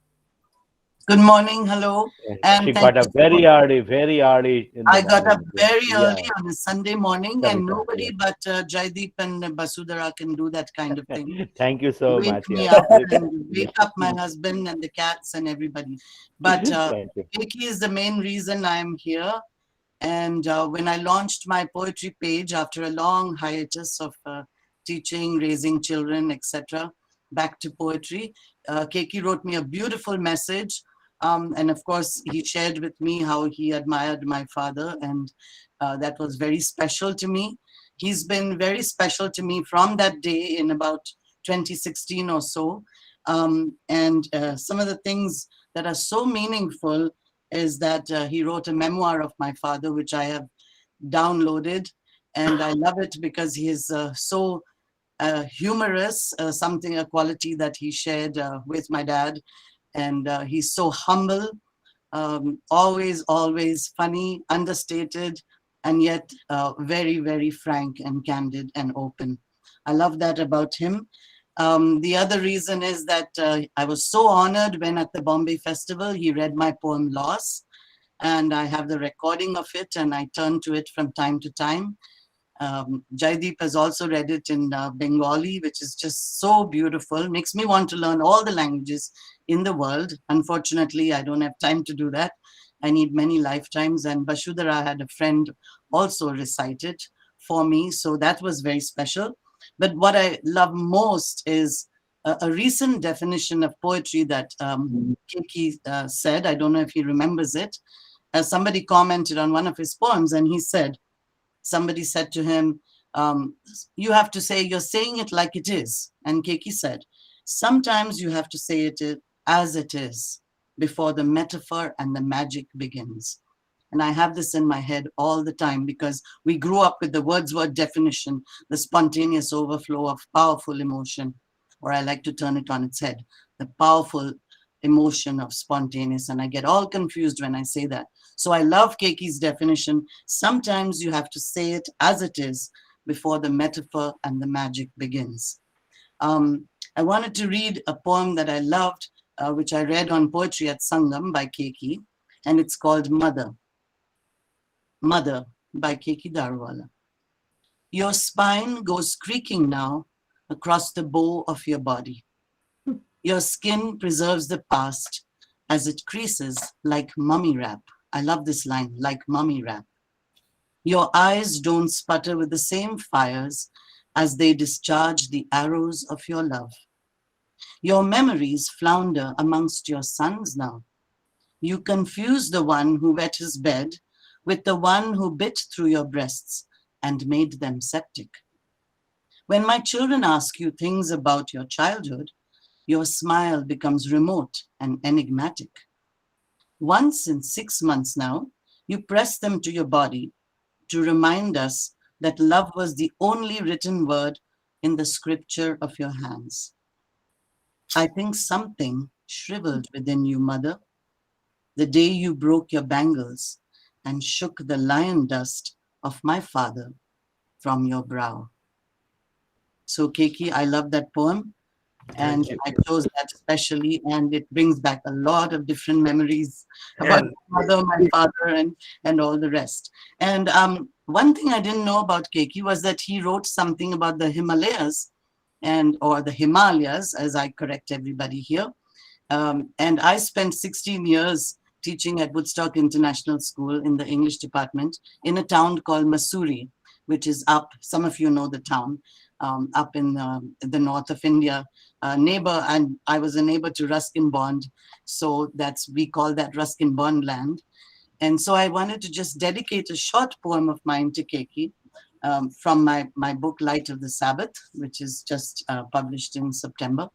Good morning, hello. And she got up very early. I got up very early on a Sunday morning, Kavita, and nobody but Jaydeep and Basudhara can do that kind of thing. Thank you so wake much. Me up and wake up my husband and the cats and everybody. But Keki is the main reason I'm here. And when I launched my poetry page after a long hiatus of teaching, raising children, etc., back to poetry, Keki wrote me a beautiful message. And of course, he shared with me how he admired my father, and that was very special to me. He's been very special to me from that day in about 2016 or so. And some of the things that are so meaningful is that he wrote a memoir of my father, which I have downloaded. And I love it because he is so humorous, a quality that he shared with my dad. And he's so humble, always funny, understated, and yet very, very frank and candid and open. I love that about him. The other reason is that I was so honored when at the Bombay Festival, he read my poem Loss, and I have the recording of it, and I turn to it from time to time. Jaydeep has also read it in Bengali, which is just so beautiful. Makes me want to learn all the languages in the world. Unfortunately, I don't have time to do that. I need many lifetimes. And Basudhara had a friend also recite it for me. So that was very special. But what I love most is a recent definition of poetry that Keki said. I don't know if he remembers it. somebody commented on one of his poems, and he said, somebody said to him, you have to say, you're saying it like it is. And Keki said, sometimes you have to say it as it is before the metaphor and the magic begins. And I have this in my head all the time because we grew up with the Wordsworth definition, the spontaneous overflow of powerful emotion, or I like to turn it on its head, the powerful emotion of spontaneous. And I get all confused when I say that. So I love Keki's definition. Sometimes you have to say it as it is before the metaphor and the magic begins. I wanted to read a poem that I loved, which I read on Poetry at Sangam by Keki, and it's called Mother. Mother by Keki Daruwalla. Your spine goes creaking now across the bow of your body. Your skin preserves the past as it creases like mummy wrap. I love this line, like mummy wrap. Your eyes don't sputter with the same fires as they discharge the arrows of your love. Your memories flounder amongst your sons now. You confuse the one who wet his bed with the one who bit through your breasts and made them septic. When my children ask you things about your childhood, your smile becomes remote and enigmatic. Once in 6 months now, you press them to your body to remind us that love was the only written word in the scripture of your hands. I think something shriveled within you, Mother, the day you broke your bangles and shook the lion dust of my father from your brow. So Keki, I love that poem. And I chose that especially, and it brings back a lot of different memories about my mother, my father, and all the rest. And one thing I didn't know about Keki was that he wrote something about the Himalayas, or the Himalayas, as I correct everybody here. And I spent 16 years teaching at Woodstock International School in the English department in a town called Mussoorie, which is up, some of you know the town, up in the north of India. Neighbor, and I was a neighbor to Ruskin Bond, so we call that Ruskin Bond land. And so I wanted to just dedicate a short poem of mine to Keki from my book Light of the Sabbath, which is just published in September.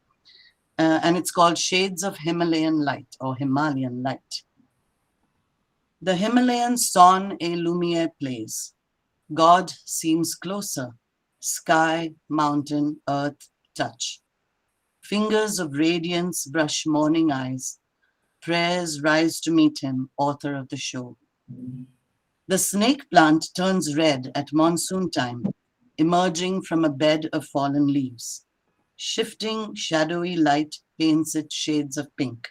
And it's called Shades of Himalayan Light, or Himalayan Light. The Himalayan Son et Lumiere plays. God seems closer. Sky, mountain, earth touch. Fingers of radiance brush morning eyes. Prayers rise to meet him, author of the show. The snake plant turns red at monsoon time, emerging from a bed of fallen leaves. Shifting, shadowy light paints it shades of pink.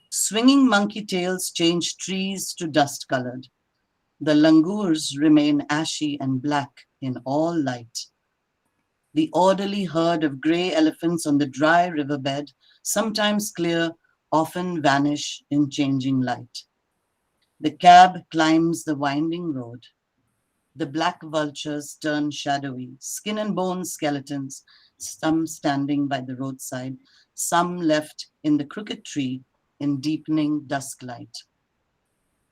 Swinging monkey tails change trees to dust-colored. The langurs remain ashy and black in all light. The orderly herd of gray elephants on the dry riverbed, sometimes clear, often vanish in changing light. The cab climbs the winding road. The black vultures turn shadowy, skin and bone skeletons, some standing by the roadside, some left in the crooked tree in deepening dusk light.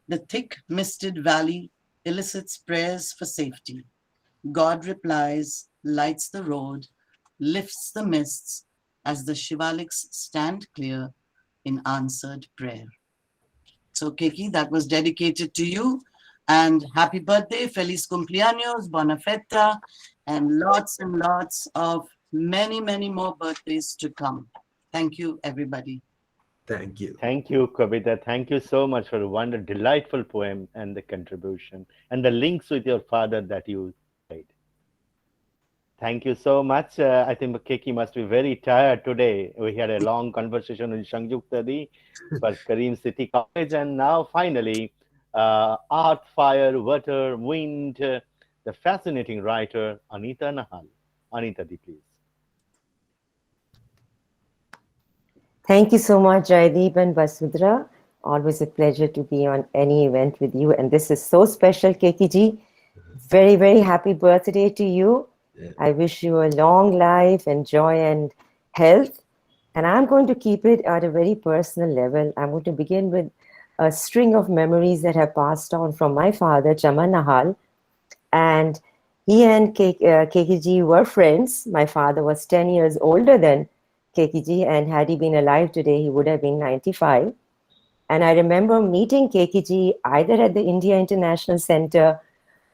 The thick, misted valley elicits prayers for safety. God replies, lights the road, lifts the mists as the Shivaliks stand clear in answered prayer. So Keki, that was dedicated to you, and happy birthday, feliz cumpleaños, buona festa, and lots of many more birthdays to come. Thank you, everybody. Thank you. Thank you, Kavita. Thank you so much for a wonderful, delightful poem and the contribution and the links with your father that you made. Thank you so much. I think Keki must be very tired today. We had a long conversation in Sanjukta Dasgupta for Kareem City College, and now finally, Earth, Fire, Water, Wind, the fascinating writer Anita Nahal. Anita, please. Thank you so much, Jaydeep and Basudhara. Always a pleasure to be on any event with you. And this is so special, Keki ji. Very, very happy birthday to you. Yeah. I wish you a long life and joy and health. And I'm going to keep it at a very personal level. I'm going to begin with a string of memories that have passed on from my father, Chama Nahal. And he and Keki ji were friends. My father was 10 years older than Keki ji, and had he been alive today, he would have been 95. And I remember meeting Keki ji either at the India International Center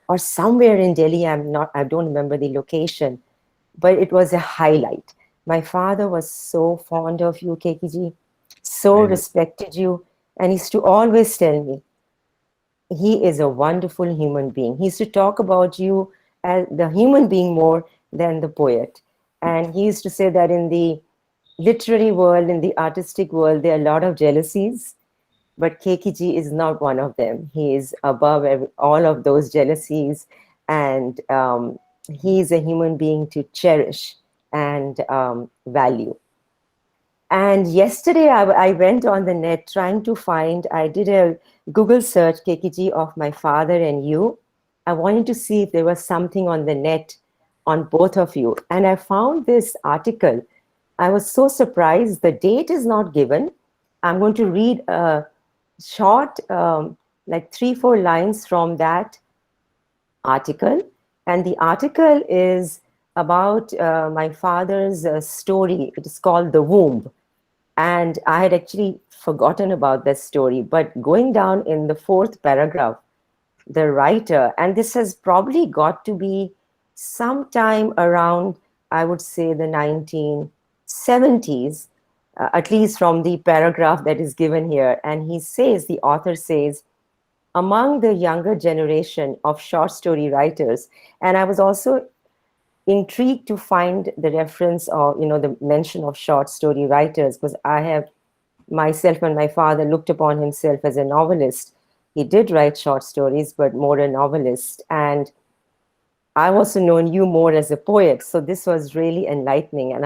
or somewhere in Delhi. I don't remember the location, but it was a highlight. My father was so fond of you, Keki ji, so respected you, and he used to always tell me, he is a wonderful human being. He used to talk about you as the human being more than the poet. And he used to say that in the literary world, in the artistic world, there are a lot of jealousies, but Keki ji is not one of them. He is above all of those jealousies, and he is a human being to cherish and value. And yesterday I went on the net trying to find, I did a Google search, Keki ji, of my father and you. I wanted to see if there was something on the net on both of you. And I found this article. I was so surprised. The date is not given. I'm going to read a short, like 3-4 lines from that article. And the article is about my father's story. It is called The Womb. And I had actually forgotten about that story. But going down in the 4th paragraph, the writer, and this has probably got to be sometime around, I would say, the 1970s, at least from the paragraph that is given here. And he says, the author says, among the younger generation of short story writers, and I was also intrigued to find the reference or, the mention of short story writers, because I have myself and my father looked upon himself as a novelist. He did write short stories, but more a novelist. And I've also known you more as a poet. So this was really enlightening. And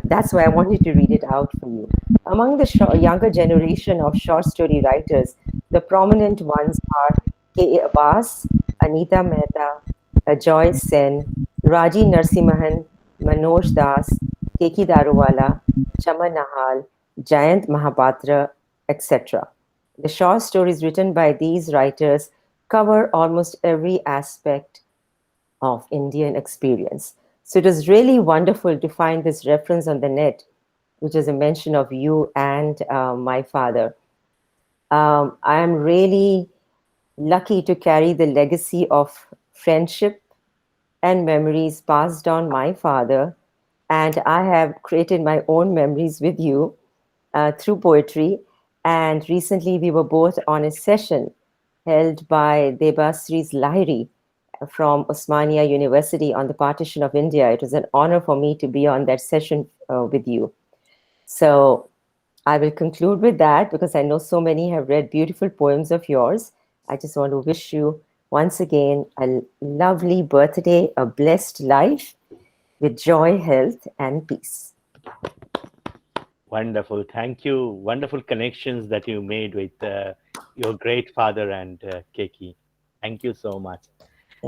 that's why I wanted to read it out for you. Among the younger generation of short story writers, the prominent ones are K. A. Abbas, Anita Mehta, Joy Sen, Raji Narsimhan, Manoj Das, Keki Daruwalla, Chama Nahal, Jayant Mahapatra, etc. The short stories written by these writers cover almost every aspect of Indian experience. So it was really wonderful to find this reference on the net, which is a mention of you and my father. I am really lucky to carry the legacy of friendship and memories passed on my father, and I have created my own memories with you through poetry. And recently we were both on a session held by Debasri's Lahiri from Osmania University on the partition of India. It was an honor for me to be on that session with you. So I will conclude with that, because I know so many have read beautiful poems of yours. I just want to wish you once again a lovely birthday, a blessed life with joy, health, and peace. Wonderful. Thank you. Wonderful connections that you made with your great father and Keki. Thank you so much.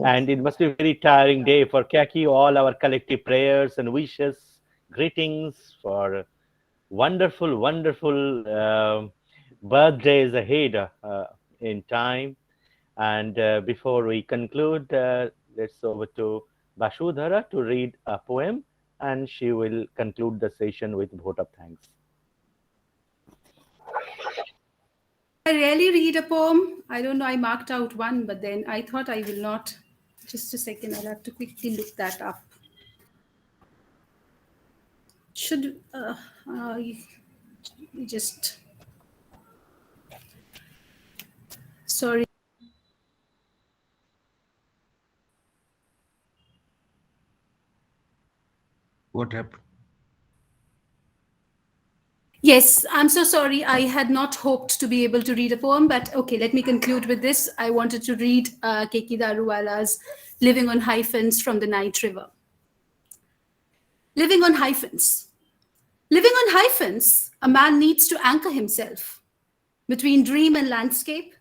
And it must be a very tiring day for Keki. All our collective prayers and wishes, greetings for wonderful, wonderful birthdays ahead in time. And before we conclude, let's over to Basudhara to read a poem, and she will conclude the session with vote of thanks. I rarely read a poem. I don't know, I marked out one, but then I thought I will not. Just a second, I'll have to quickly look that up. Should just... Sorry. What happened? Yes, I'm so sorry. I had not hoped to be able to read a poem, but okay, let me conclude with this. I wanted to read Keki Daruwalla's Living on Hyphens from the Night River. Living on hyphens. Living on hyphens, a man needs to anchor himself between dream and landscape,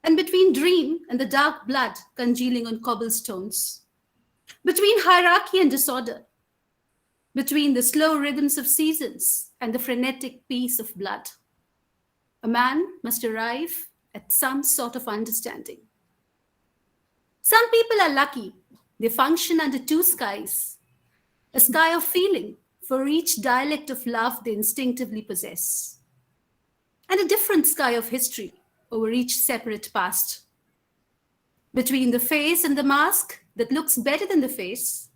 and between dream and the dark blood congealing on cobblestones, between hierarchy and disorder, between the slow rhythms of seasons and the frenetic peace of blood. A man must arrive at some sort of understanding. Some people are lucky. They function under two skies, a sky of feeling for each dialect of love they instinctively possess, and a different sky of history over each separate past. Between the face and the mask that looks better than the face,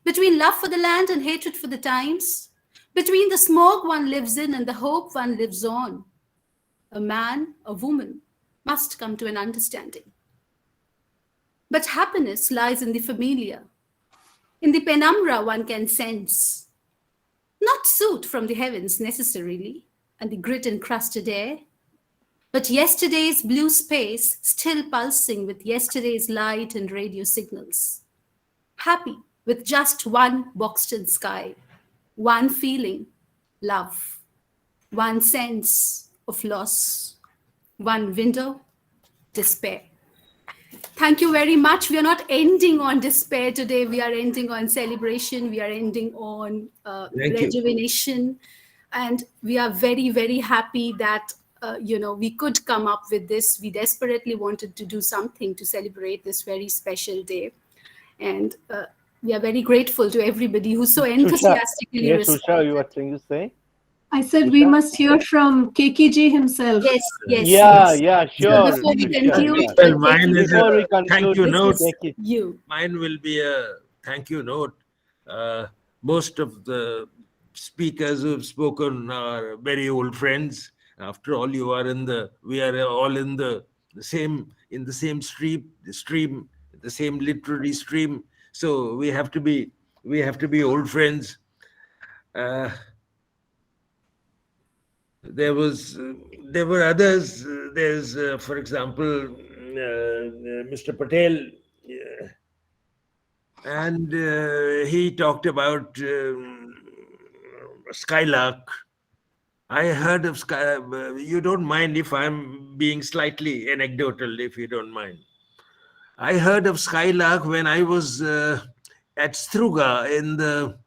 between love for the land and hatred for the times, between the smoke one lives in and the hope one lives on, a man, a woman must come to an understanding. But happiness lies in the familiar, in the penumbra one can sense, not soot from the heavens necessarily, and the grit encrusted air, but yesterday's blue space still pulsing with yesterday's light and radio signals. Happy with just one boxed-in sky, one feeling, love, one sense of loss, one window, despair. Thank you very much. We are not ending on despair today. We are ending on celebration. We are ending on rejuvenation. And we are very, very happy that, we could come up with this. We desperately wanted to do something to celebrate this very special day. And we are very grateful to everybody who so enthusiastically responded. Yes, Usha, you were saying to say? I said we must hear from Keki ji himself. Yes, yes. Yeah, sure. So before we conclude, well, mine is a thank you note. You. Mine will be a thank you note. Most of the speakers who have spoken are very old friends. After all, we are all in the same stream, the same literary stream. So we have to be old friends. There were others. There's, for example, Mr. Patel, and he talked about Skylark. I heard of Sky. You don't mind if I'm being slightly anecdotal, if you don't mind. I heard of Skylark when I was at Struga in the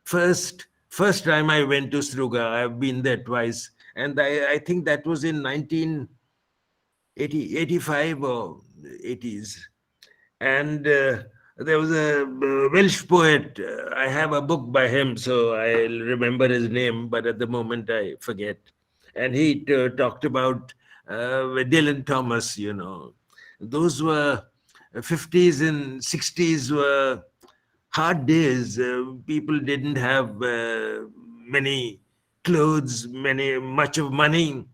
first time I went to Struga. I've been there twice. And I think that was in 1985 or 80s. And there was a Welsh poet. I have a book by him, so I'll remember his name, but at the moment I forget. And he talked about Dylan Thomas, Those were 50s and 60s were hard days. People didn't have many clothes, much of money,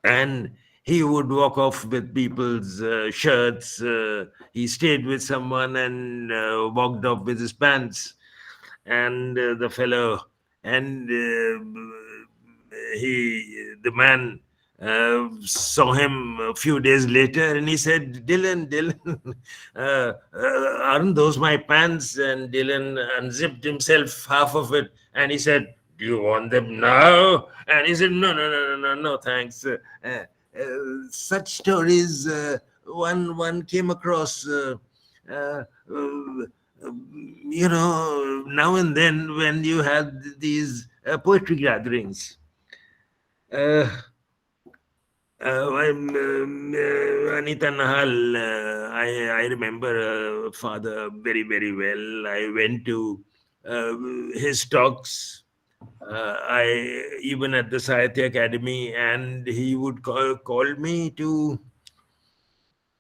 and he would walk off with people's shirts. He stayed with someone and walked off with his pants, and the fellow, and the man saw him a few days later, and he said, Dylan, aren't those my pants? And Dylan unzipped himself, half of it, and he said, do you want them now? And he said, no, thanks. Such stories one came across, now and then when you had these poetry gatherings. Anita Nahal, I remember her father very, very well. I went to his talks. Even at the Sahitya Academy, and he would call me to,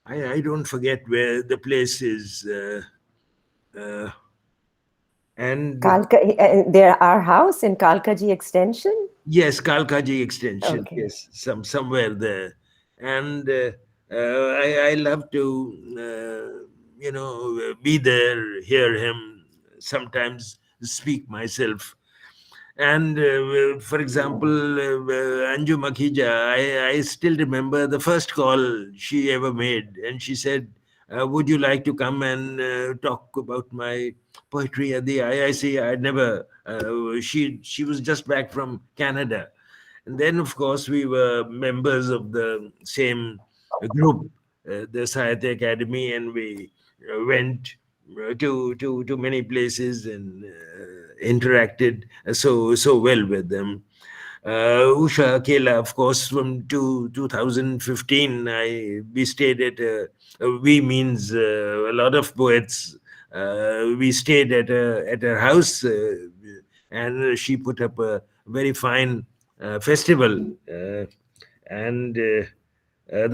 I don't forget where the place is. And our house in Kalkaji Extension? Yes, Kalkaji Extension. Okay. Yes, somewhere there. And I love to, be there, hear him, sometimes speak myself. And for example, Anju Makhija, I still remember the first call she ever made. And she said, would you like to come and talk about my poetry at the IIC? I'd never, she was just back from Canada. And then, of course, we were members of the same group, the Sahitya Academy, and we went to many places and interacted so well with them. Usha Akella, of course, from 2015, we stayed at, we means a lot of poets, we stayed at her house, and she put up a very fine festival. And the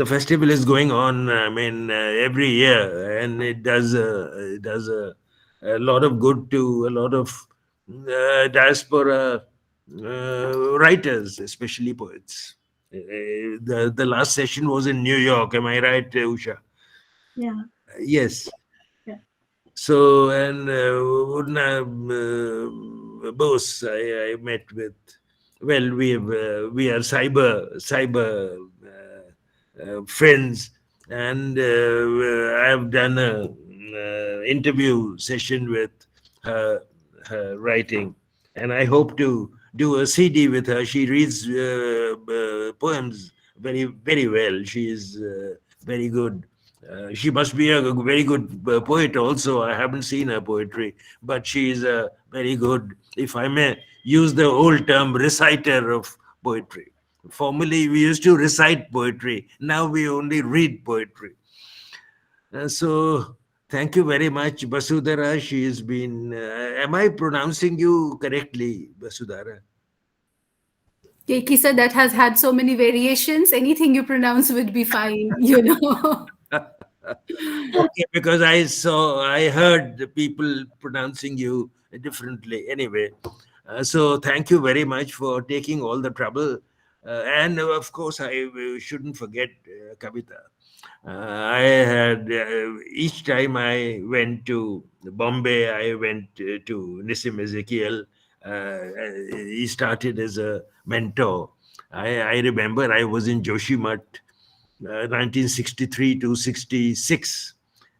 festival is going on, I mean, every year, and it does a lot of good to a lot of diaspora writers, especially poets. The last session was in New York. Am I right, Usha? Yeah. Yes. Yeah. So, and Urna, Bose, I met with. Well, we are cyber friends, and I have done a interview session with her writing, and I hope to do a CD with her. She reads poems very well. She is very good. She must be a very good poet also. I haven't seen her poetry, but she is a very good, if I may use the old term, reciter of poetry. Formerly, we used to recite poetry. Now we only read poetry. So thank you very much, Basudhara. She has been, am I pronouncing you correctly, Basudhara? Keki sir, that has had so many variations. Anything you pronounce would be fine, you know. Okay, because I heard the people pronouncing you differently. Anyway, so thank you very much for taking all the trouble. And of course, I shouldn't forget Kavita. I had each time I went to Bombay, I went to Nissim Ezekiel. He started as a mentor. I remember I was in Joshimath, 1963 to 66,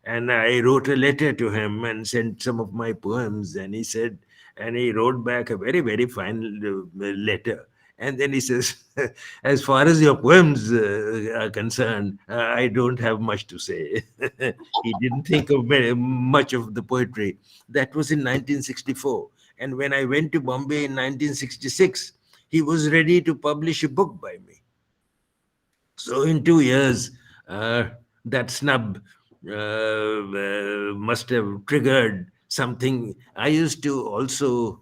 and I wrote a letter to him and sent some of my poems, and he said, and he wrote back a very fine letter. And then he says, as far as your poems are concerned, I don't have much to say. He didn't think of much of the poetry. That was in 1964. And when I went to Bombay in 1966, he was ready to publish a book by me. So in 2 years, that snub must have triggered something. I used to also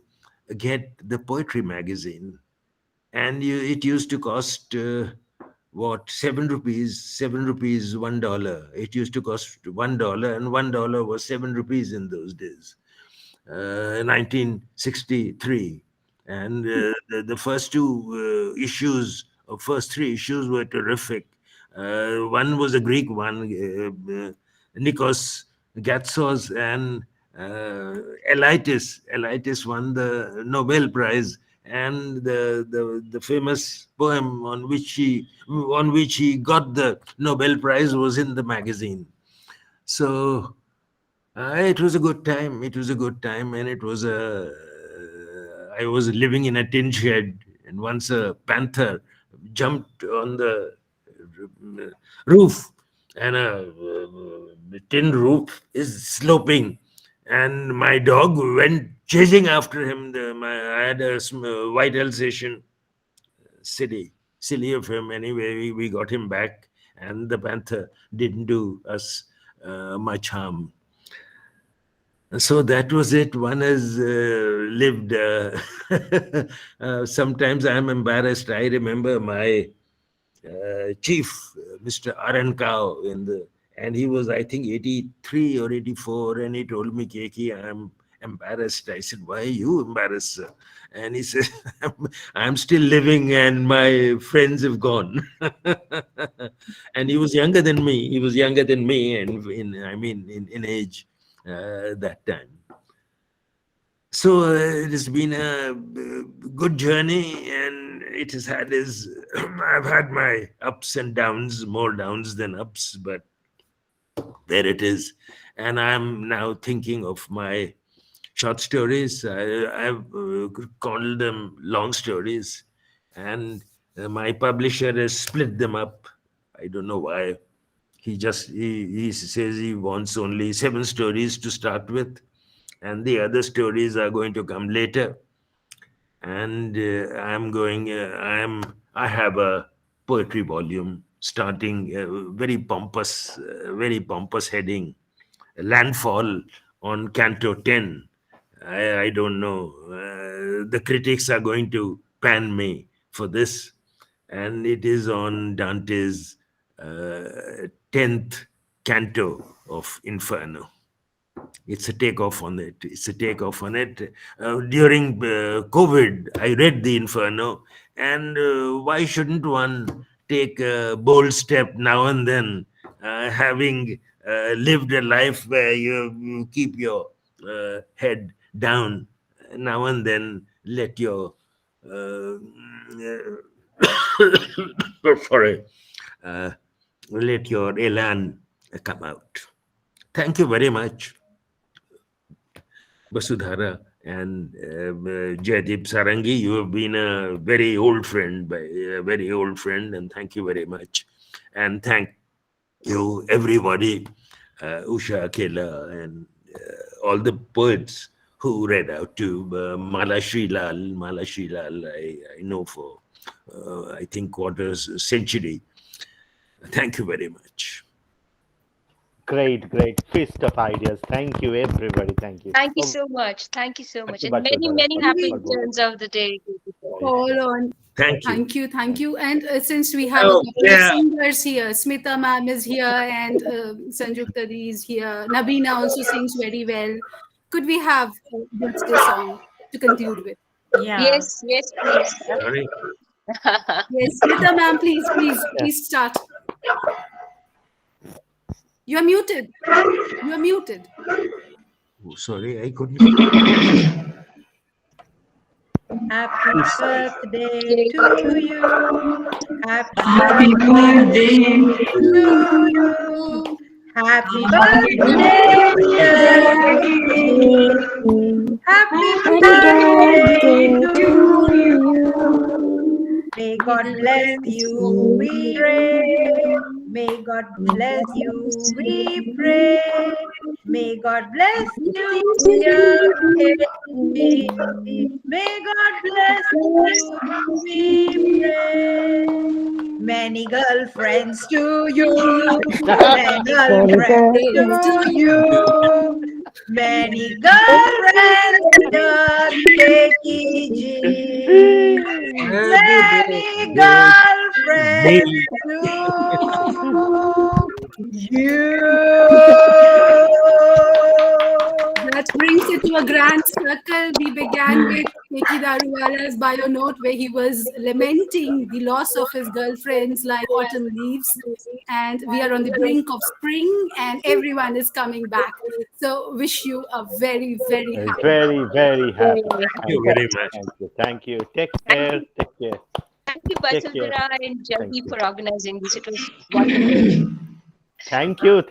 get the poetry magazine, and it used to cost what, 7 rupees, 7 rupees, $1. It used to cost $1, and $1 was 7 rupees in those days, 1963. And the first two issues, or first three issues, were terrific. One was a Greek one, Nikos Gatsos, and Elitis won the Nobel Prize, and the famous poem on which he got the Nobel Prize was in the magazine. So it was a good time. It was a good time, and it was I was living in a tin shed, and once a panther jumped on the roof, and the tin roof is sloping, and my dog went chasing after him. I had a white Alsatian, silly of him. Anyway, we got him back, and the panther didn't do us much harm. So that was it. One has lived. Sometimes I am embarrassed. I remember my chief, Mr. Arankau, and he was, I think, 83 or 84, and he told me, Keki, I'm embarrassed. I said, why are you embarrassed, sir? And he said, I'm still living and my friends have gone. And he was younger than me. He was younger than me, and in age that time. So it has been a good journey, and it has had I've had my ups and downs, more downs than ups, but there it is. And I'm now thinking of my short stories. I've called them long stories, and my publisher has split them up. I don't know why. He says he wants only 7 stories to start with, and the other stories are going to come later. and I have a poetry volume starting very pompous heading, Landfall on Canto 10. I don't know. The critics are going to pan me for this, and it is on Dante's 10th canto of Inferno. It's a takeoff on it. During COVID, I read the Inferno, and why shouldn't one take a bold step now and then, having lived a life where you keep your head down now and then, let your sorry, let your elan come out. Thank you very much, Basudhara and Jaydeep. Sarangi, you have been a very old friend, and thank you very much. And thank you, everybody, Usha Akella, and all the poets who read out to Malashri Lal. I know for, I think, quarters century. Thank you very much. Great feast of ideas. Thank you, everybody. Thank you. Thank you so much. Thank you so much. And Basudhara. many happy returns of the day. Hold on. Thank you. Thank you. And since we have a couple of singers here, Smita ma'am is here, and Sanjukta Di is here. Nabina also sings very well. Could we have a birthday song to conclude with? Yeah. Yes, please. Sorry. Yes, Smita ma'am, please start. You are muted. Oh, sorry, I couldn't. Happy birthday to you. Happy birthday to you. Happy birthday, Jaydeep. Happy birthday to you. May God bless you, we pray. May God bless you, we pray. May God bless you, dear Keki. May God bless you, we pray. Many girlfriends to you. Many girlfriends to you. Many girlfriends, dear Keki ji. Many girlfriends to you. That brings it to a grand circle. We began with Keki Daruwalla's bio note, where he was lamenting the loss of his girlfriends like autumn leaves. And we are on the brink of spring, and everyone is coming back. So wish you a very, very happy. Very happy. Thank you very much. Thank you. Take care. Thank you, Basudhara and Jaydeep, for organizing this. It was wonderful. Thank you.